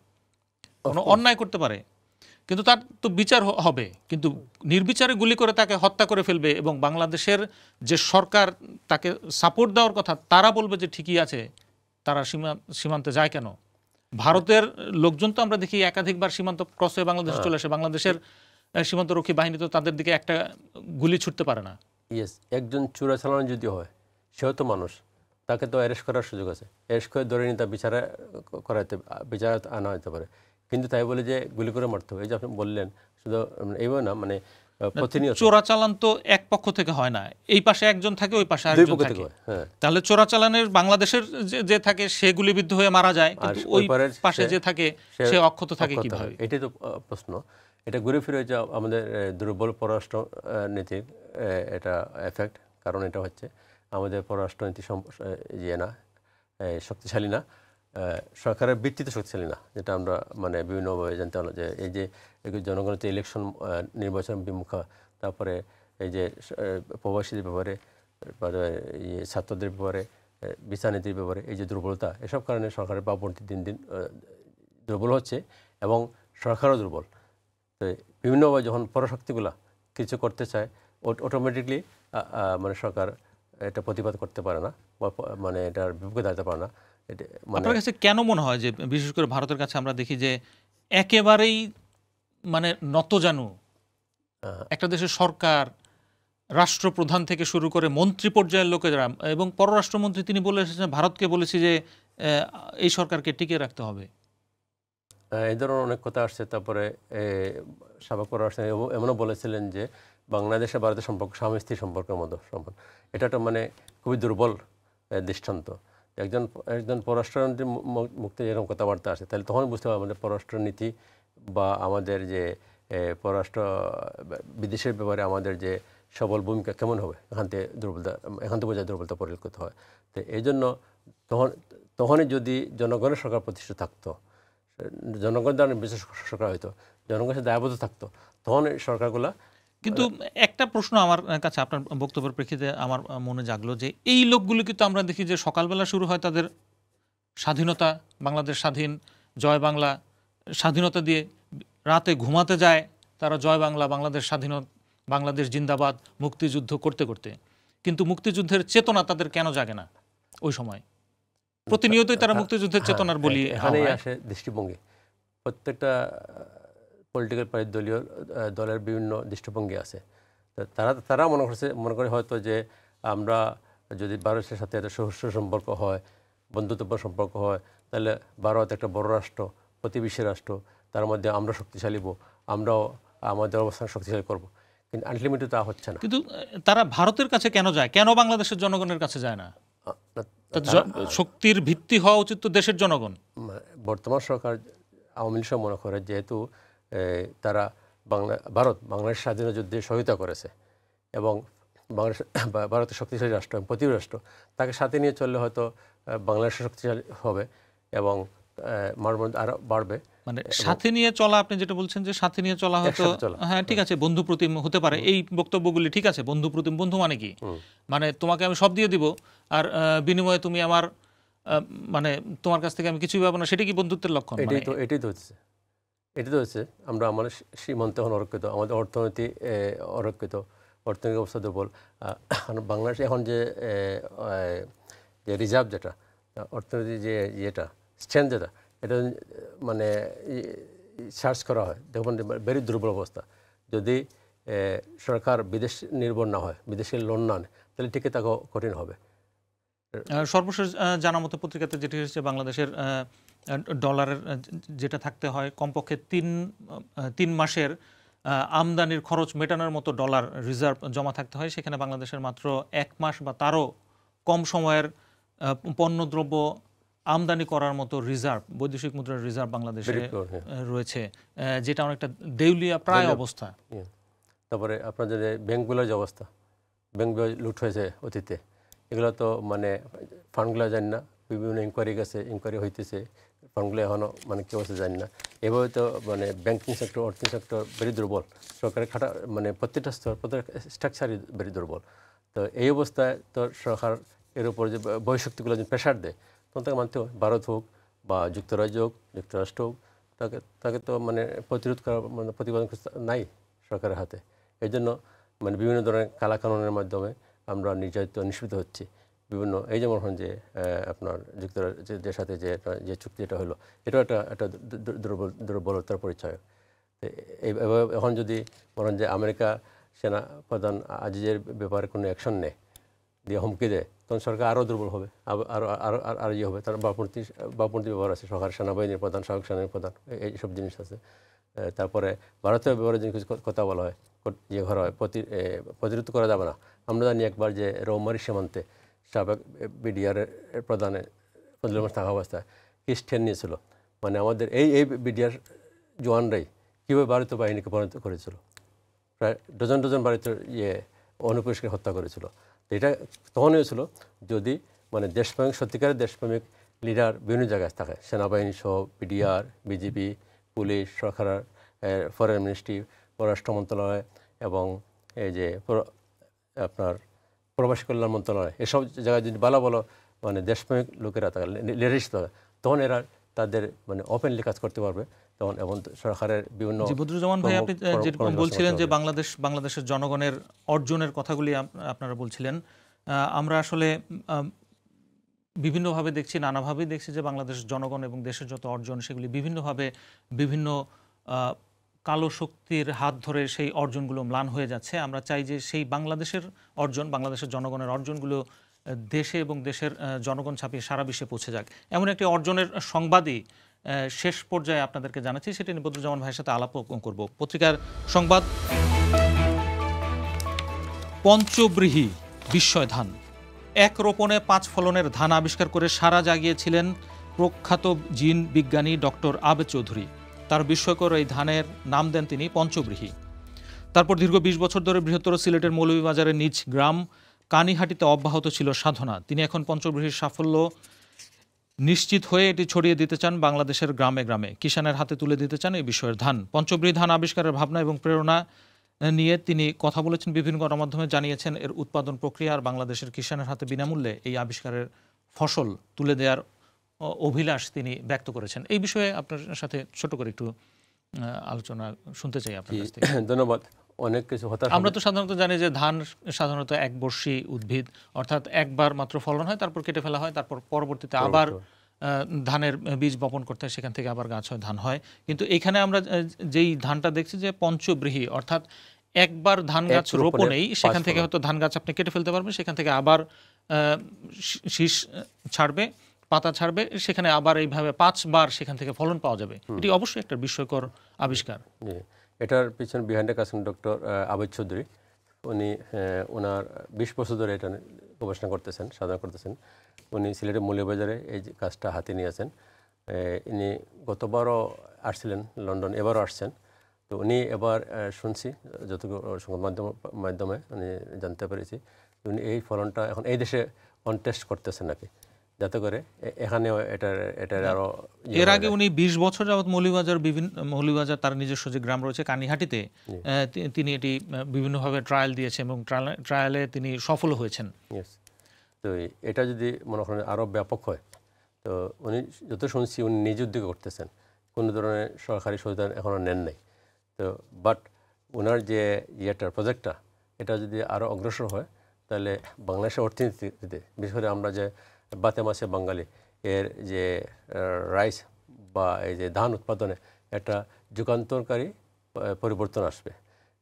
Speaker 1: কোনো অন্যায় করতে পারে, কিন্তু তার তো বিচার হবে, কিন্তু নির্বিচারে গুলি করে তাকে হত্যা করে ফেলবে এবং বাংলাদেশের যে সরকার তাকে সাপোর্ট দেওয়ার কথা তারা বলবে যে ঠিকই আছে, তারা সীমান্তে যায় কেন? ভারতের লোকজন তো আমরা দেখি একাধিকবার সীমান্ত ক্রস হয়ে বাংলাদেশে চলে আসে, বাংলাদেশের সীমান্তরক্ষী বাহিনী তো তাদের দিকে একটা গুলি ছুটতে পারে না।
Speaker 2: ইয়েস, একজন চোরা চালানো যদি হয়, সেও তো মানুষ, তাকে তো অ্যারেস্ট করার সুযোগ আছে, অ্যারেস্ট করে ধরে নিয়ে তার বিচার আনা হতে পারে, কিন্তু তাই বলে যে গুলি করে মারতে হবে, এই যে আপনি বললেন, শুধু এইভাবে না, মানে প্রতিনিয়ত
Speaker 1: চোরাচালান তো এক পক্ষ থেকে হয় না, এই পাশে একজন থাকে, ওই পাশে আরেকজন থাকে। তাহলে চোরাচালানের বাংলাদেশের যে থাকে সে গুলিবিদ্ধ হয়ে মারা যায়, কিন্তু ওই পাশে যে থাকে সে অক্ষত থাকে কিভাবে?
Speaker 2: এটাই তো প্রশ্ন। এটা ঘুরে ফিরে যে আমাদের দুর্বল পররাষ্ট্র নীতির এটা এফেক্ট। কারণ এটা হচ্ছে আমাদের পররাষ্ট্রনীতি শক্তিশালী না, সরকারের ভিত্তিতে শক্তিশালী না, যেটা আমরা মানে বিভিন্নভাবে জানতে পারলাম যে এই যে জনগণের যে ইলেকশন নির্বাচন বিমুখা, তারপরে এই যে প্রবাসীদের ব্যাপারে, ছাত্রদের ব্যাপারে, বিচার নীতির ব্যাপারে এই যে দুর্বলতা, এসব কারণে সরকারের ভাবমূর্তি দিন দিন দুর্বল হচ্ছে এবং সরকারও দুর্বল। তো বিভিন্নভাবে যখন পরশক্তিগুলা কিছু করতে চায়, অটোমেটিকলি মানে সরকার এটা প্রতিবাদ করতে পারে না, মানে এটার বিপক্ষে দাঁড়াতে পারে না।
Speaker 1: আপনার কাছে কেন মনে হয় যে বিশেষ করে ভারতের কাছে আমরা দেখি যে একেবারেই মানে নতজানু একটা দেশের সরকার, রাষ্ট্রপ্রধান থেকে শুরু করে মন্ত্রী পর্যায়ের লোকেরা, এবং পররাষ্ট্রমন্ত্রী তিনি বলে এসেছেন ভারতকে বলেছি যে এই সরকারকে টিকিয়ে রাখতে হবে,
Speaker 2: এই ধরনের অনেক কথা আসছে। তারপরে সাবেক পররাষ্ট্র এমনও বলেছিলেন যে বাংলাদেশে ভারতের সম্পর্ক স্বামী স্ত্রী সম্পর্কের মতো সম্পর্ক। এটা একটা মানে খুবই দুর্বল দৃষ্টান্ত। একজন পররাষ্ট্রমন্ত্রীর মুক্তি এরকম কথাবার্তা আসে, তাহলে তখন বুঝতে হবে আমাদের পররাষ্ট্রনীতি বা আমাদের যে পররাষ্ট্র বিদেশের ব্যাপারে আমাদের যে সবল ভূমিকা কেমন হবে। এখান থেকে বোঝায় দুর্বলতা পরিলক্ষিত হয়। তো এই জন্য তখনই যদি জনগণের সরকার প্রতিষ্ঠা থাকতো, জনগণ দ্বারা বিশেষ সরকার হইতো, জনগণের সাথে দায়বদ্ধ থাকতো, তখন এই সরকারগুলা।
Speaker 1: কিন্তু একটা প্রশ্ন আমার কাছে আপনার বক্তব্যের প্রেক্ষিতে আমার মনে জাগলো যে এই লোকগুলো কিন্তু আমরা দেখি যে সকালবেলা শুরু হয় তাদের স্বাধীনতা, বাংলাদেশ স্বাধীন, জয় বাংলা, স্বাধীনতা দিয়ে, রাতে ঘুমাতে যায় তারা জয় বাংলা, বাংলাদেশ স্বাধীন, বাংলাদেশ জিন্দাবাদ, মুক্তিযুদ্ধ করতে করতে। কিন্তু মুক্তিযুদ্ধের চেতনা তাদের কেন জাগে না ওই সময়? প্রতিনিয়তই তারা মুক্তিযুদ্ধের চেতনার বলি।
Speaker 2: এখানেই আসে দৃষ্টিভঙ্গি। প্রত্যেকটা পলিটিক্যাল পার্টি দলের বিভিন্ন দৃষ্টিভঙ্গি আছে। তারা মনে করে হয়তো যে আমরা যদি ভারতের সাথে একটা সুসম্পর্ক হয়, বন্ধুত্বপূর্ণ সম্পর্ক হয়, তাহলে ভারত একটা বড় রাষ্ট্র, প্রতিবেশী রাষ্ট্র, তার মধ্যে আমরা শক্তিশালী, আমরাও আমাদের অবস্থান শক্তিশালী করব। কিন্তু আলটিমেটলি তা হচ্ছে না।
Speaker 1: কিন্তু তারা ভারতের কাছে কেন যায়, কেন বাংলাদেশের জনগণের কাছে যায় না? শক্তির ভিত্তি হওয়া উচিত তো দেশের জনগণ।
Speaker 2: বর্তমান সরকার আওয়ামী লীগ মনে করে যেহেতু তারা বাংলাদেশ স্বাধীনতা যুদ্ধে সহায়তা করেছে এবং ভারতের শক্তিশালী রাষ্ট্র, প্রতিবেশী রাষ্ট্র, তাকে সাথে নিয়ে চললে হয়তো বাংলাদেশ শক্তিশালী হবে এবং আরো বাড়বে।
Speaker 1: মানে সাথে নিয়ে চলা, আপনি যেটা বলছেন যে সাথে নিয়ে চলা হয়তো, হ্যাঁ ঠিক আছে, বন্ধু প্রতিম হতে পারে এই বক্তব্যগুলি, ঠিক আছে। বন্ধু প্রতিম, বন্ধু মানে কি? মানে তোমাকে আমি সব দিয়ে দিব আর বিনিময়ে তুমি আমার মানে তোমার কাছ থেকে আমি কিছুই পাবো না, সেটা কি বন্ধুত্বের লক্ষণ?
Speaker 2: এটাই তো হচ্ছে আমরা আমাদের সীমান্ত এখন অরক্ষিত, আমাদের অর্থনীতি অরক্ষিত, অর্থনৈতিক অবস্থা দুর্বল। বাংলাদেশ এখন যে রিজার্ভ, যেটা অর্থনীতি যে ইয়েটা স্ট্রেংথ, যেটা এটা মানে সার্চ করা হয়, দেখুন ভেরি দুর্বল অবস্থা। যদি সরকার বিদেশ নির্ভর না হয়, বিদেশের লোন না নেয়, তাহলে টিকে থাকা কঠিন হবে।
Speaker 1: সর্বশেষ জানা মতো পত্রিকাতে যেটি হচ্ছে বাংলাদেশের ডলারের যেটা থাকতে হয় কমপক্ষে 3 মাসের আমদানির খরচ মেটানোর মতো ডলার রিজার্ভ জমা থাকতে হয়, সেখানে বাংলাদেশের মাত্র 1 মাস বা তারও কম সময়ের পণ্যদ্রব্য আমদানি করার মতো রিজার্ভ, বৈদেশিক মুদ্রার রিজার্ভ বাংলাদেশে রয়েছে, যেটা অনেকটা দেউলিয়া প্রায় অবস্থা।
Speaker 2: তারপরে আপনাদের ব্যাংকগুলোর যে অবস্থা, ব্যাংকগুলো লুট হয়েছে অতীতে, এগুলো তো মানে ফান্ডগুলো জানি না, বিভিন্ন ইনকোয়ারি গেছে, ইনকোয়ারি হইতেছে, ফান্ডগুলো এখনও মানে কেউ আছে জানি না। এভাবে তো মানে ব্যাংকিং সেক্টর, অর্থনীতি সেক্টর ভেরি দুর্বল, সরকারের খাটা মানে প্রত্যেকটা স্তর, প্রত্যেকটা স্ট্রাকচারই ভেরি দুর্বল। তো এই অবস্থায় তো সরকার এর উপর যে বহিঃশক্তিগুলো যে প্রেশার দেয়, তখন তাকে মানতে হয়, ভারত হোক বা যুক্তরাজ্য হোক, যুক্তরাষ্ট্র হোক, তাকে তো মানে প্রতিরোধ করা মানে প্রতিবাদ নাই সরকারের হাতে। এই জন্য মানে বিভিন্ন ধরনের কালাকানুনের মাধ্যমে আমরা নির্যাতিত, নিষ্পৃত হচ্ছি বিভিন্ন। এই যেমন হন যে আপনার যুক্তরাজ্যের সাথে যে চুক্তি এটা হলো, এটাও একটা দুর্বলতার পরিচয়। এখন যদি বলেন যে আমেরিকা সেনা প্রধান আজিজের ব্যাপারে কোনো অ্যাকশন নেয়, দিয়ে হুমকি দেয়, তখন সরকার আরও দুর্বল হবে, আরও ইয়ে হবে। তার বামপন্থী ব্যবহার আছে, সরকার সেনাবাহিনীর প্রধান, সামরিক সেনাবাহিনীর প্রধান, এইসব জিনিস আছে। তারপরে ভারতীয় ব্যবহারের যে কিছু কথা বলা হয়, ইয়ে করা হয়, প্রতিরোধ করা যাবে না। আমরা জানি একবার যে রৌমারি সীমান্তে সাবেক বিডিআরের প্রধানে ফজলুল আহমদ থাকা অবস্থায় খ্রিস্টান নিয়েছিল, মানে আমাদের এই বিডিআর জওয়ানরাই কীভাবে ভারতীয় বাহিনীকে পরিণত করেছিল, প্রায় ডজন ডজন ভারতীয় অনুপ্রবেশকে হত্যা করেছিল। এটা তখন হয়েছিল যদি মানে দেশপ্রেমিক, সত্যিকারের দেশপ্রেমিক লিডার বিভিন্ন জায়গায় থাকে, সেনাবাহিনী সহ, বিডিআর, বিজিবি, পুলিশ, সরকারের ফরেন মিনিস্ট্রি, পররাষ্ট্র মন্ত্রণালয় এবং এই যে আপনার প্রবাসী কল্যাণ মন্ত্রণালয়, এসব জায়গায় যদি ভালো ভালো মানে দেশপ্রেমিক লোকেরা থাকে, লিডারশিপ থাকে, তখন এরা তাদের মানে ওপেনলি কাজ করতে পারবে তখন। এবং সরকারের বিভিন্ন
Speaker 1: বদরুজ্জামান ভাই, আপনি যেরকম বলছিলেন যে বাংলাদেশের জনগণের অর্জনের কথাগুলি আপনারা বলছিলেন, আমরা আসলে বিভিন্নভাবে দেখছি, নানাভাবেই দেখছি যে বাংলাদেশের জনগণ এবং দেশের যত অর্জন সেগুলি বিভিন্নভাবে বিভিন্ন কালো শক্তির হাত ধরে সেই অর্জনগুলো ম্লান হয়ে যাচ্ছে। আমরা চাই যে সেই বাংলাদেশের অর্জন, বাংলাদেশের জনগণের অর্জনগুলো দেশে এবং দেশের জনগণ ছাপিয়ে সারা বিশ্বে পৌঁছে যাক। এমন একটি অর্জনের সংবাদই শেষ পর্যায়ে আপনাদেরকে জানাচ্ছি, সেটা নিয়ে বদরুজ্জামান ভাইয়ের সাথে আলাপ করব। পত্রিকার সংবাদ, পঞ্চব্রীহি বিস্ময় ধান, এক রোপণে 5 ফলনের ধান আবিষ্কার করে সারা জাগিয়েছিলেন প্রখ্যাত জিন বিজ্ঞানী ডক্টর আবেদ চৌধুরী। তার বিস্ময়কর এই ধানের নাম দেন তিনি পঞ্চব্রীহি। তারপর দীর্ঘ 20 বছর ধরে বৃহত্তর সিলেটের মৌলভীবাজারের নিজ গ্রাম কানিহাটিতে অব্যাহত ছিল সাধনা। তিনি এখন পঞ্চব্রীহির সাফল্য নিশ্চিত হয়ে এটি ছড়িয়ে দিতে চান বাংলাদেশের গ্রামে গ্রামে, কিষানের হাতে তুলে দিতে চান এই বিষয়ের ধান। পঞ্চব্রীহি ধান আবিষ্কারের ভাবনা এবং প্রেরণা নিয়ে তিনি কথা বলেছেন, বিভিন্ন গণমাধ্যমে জানিয়েছেন এর উৎপাদন প্রক্রিয়া আর বাংলাদেশের কিষানের হাতে বিনামূল্যে এই আবিষ্কারের ফসল তুলে দেওয়ার অভিলাষ তিনি ব্যক্ত করেছেন। এই বিষয়ে আপনার সাথে ছোট করে একটু আলোচনা শুনতে চাই আপনার কাছ থেকে।
Speaker 2: ধন্যবাদ। অনেক কিছু হতাশ,
Speaker 1: আমরা তো সাধারণত জানি যে ধান সাধারণত একবর্ষী উদ্ভিদ, অর্থাৎ একবার মাত্র ফলন হয়, তারপর কেটে ফেলা হয়, তারপর পরবর্তীতে আবার ধানের বীজ বপন করতে হয়, সেখান থেকে আবার গাছ হয়, ধান হয়। কিন্তু এখানে আমরা যেই ধানটা দেখছি যে পঞ্চব্রীহি, অর্থাৎ একবার ধান গাছ রোপণেই সেখান থেকে হয়তো ধান গাছ আপনি কেটে ফেলতে পারবেন, সেখান থেকে আবার শীষ ছাড়বে, পাতা ছাড়বে, সেখানে আবার এইভাবে 5 বার সেখান থেকে ফলন পাওয়া যাবে। এটি অবশ্যই একটা বিস্ময়কর আবিষ্কার।
Speaker 2: এটার পিছনে বিহাইন্ডে কাছেন ডক্টর আবেদ চৌধুরী। উনি ওনার 20 বছর ধরে এটা গবেষণা করতেছেন, সাধনা করতেছেন। উনি সিলেটের মৌলভীবাজারে এই কাজটা হাতে নিয়েছেন। ইনি গতবারও আসছিলেন লন্ডন, এবারও আসছেন। তো উনি এবার শুনছি যতটুকু সংবাদ মাধ্যমে উনি জানতে পেরেছি, উনি এই ফলনটা এখন এই দেশে টেস্ট করতেছেন নাকি, যাতে করে এখানেও এটার আরো।
Speaker 1: এর আগে উনি 20 বছর যাবৎ মৌলভীবাজার তার নিজস্ব যে গ্রাম রয়েছে কানিহাটিতে, তিনি এটি বিভিন্নভাবে ট্রায়াল দিয়েছেন এবং ট্রায়ালে তিনি সফল হয়েছেন।
Speaker 2: তো এটা যদি মনে করেন আরও ব্যাপক হয়, তো উনি যত শুনছি উনি নিজ উদ্যোগে করতেছেন, কোনো ধরনের সরকারি সহায়তা এখনও নেন নাই। তো বাট ওনার যে প্রজেক্টটা, এটা যদি আরও অগ্রসর হয়, তাহলে বাংলাদেশের অর্থনীতিতে, বিশেষ করে আমরা যে বাতে মাসে বাঙালি এর যে রাইস বা এই যে ধান উৎপাদনে একটা যুগান্তরকারী পরিবর্তন আসবে,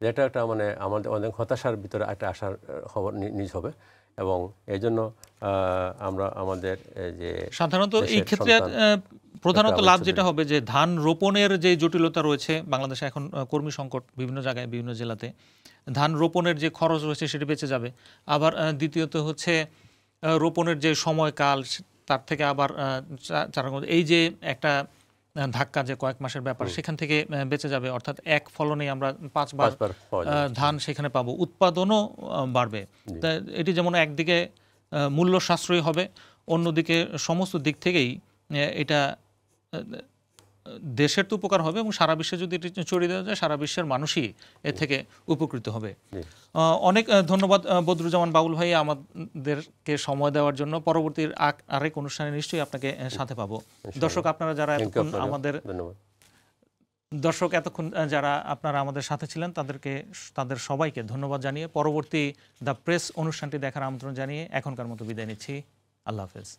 Speaker 2: যেটা একটা মানে আমাদের অনেক হতাশার ভিতরে একটা আশার খবর নিজ হবে। এবং এই জন্য আমরা আমাদের যে
Speaker 1: সাধারণত এই ক্ষেত্রে প্রধানত
Speaker 2: একটা
Speaker 1: লাভ
Speaker 2: আবশ্যক
Speaker 1: যেটা হবে যে ধান রোপণের যে জটিলতা রয়েছে বাংলাদেশে এখন কর্মী সংকট বিভিন্ন জায়গায় বিভিন্ন জেলাতে, ধান রোপণের যে খরচ রয়েছে সেটা বেঁচে যাবে। আবার দ্বিতীয়ত হচ্ছে রোপণের যে সময়কাল তার থেকে আবার এই যে একটা ধাক্কা যে কয়েক মাসের ব্যাপার সেখান থেকে বেঁচে যাবে, অর্থাৎ এক ফলনেই আমরা 5 বার
Speaker 2: পাওয়া যাবে।
Speaker 1: ধান সেখানে পাবো, উৎপাদনও বাড়বে। তা এটি যেমন একদিকে মূল্য সাশ্রয়ী হবে, অন্যদিকে সমস্ত দিক থেকেই এটা দেশের তো উপকার হবে এবং সারা বিশ্বে যদি এটি ছড়িয়ে দেওয়া যায় সারা বিশ্বের মানুষই এ থেকে উপকৃত হবে। অনেক ধন্যবাদ বদরুজ্জামান বাবুল ভাই আমাদেরকে সময় দেওয়ার জন্য। পরবর্তী আরেক অনুষ্ঠানে নিশ্চয়ই আপনাকে সাথে পাবো। দর্শক আপনারা যারা এতক্ষণ আপনারা আমাদের সাথে ছিলেন তাদের সবাইকে ধন্যবাদ জানিয়ে পরবর্তী দ্য প্রেস অনুষ্ঠানটি দেখার আমন্ত্রণ জানিয়ে এখনকার মতো বিদায় নিচ্ছি। আল্লাহ হাফেজ।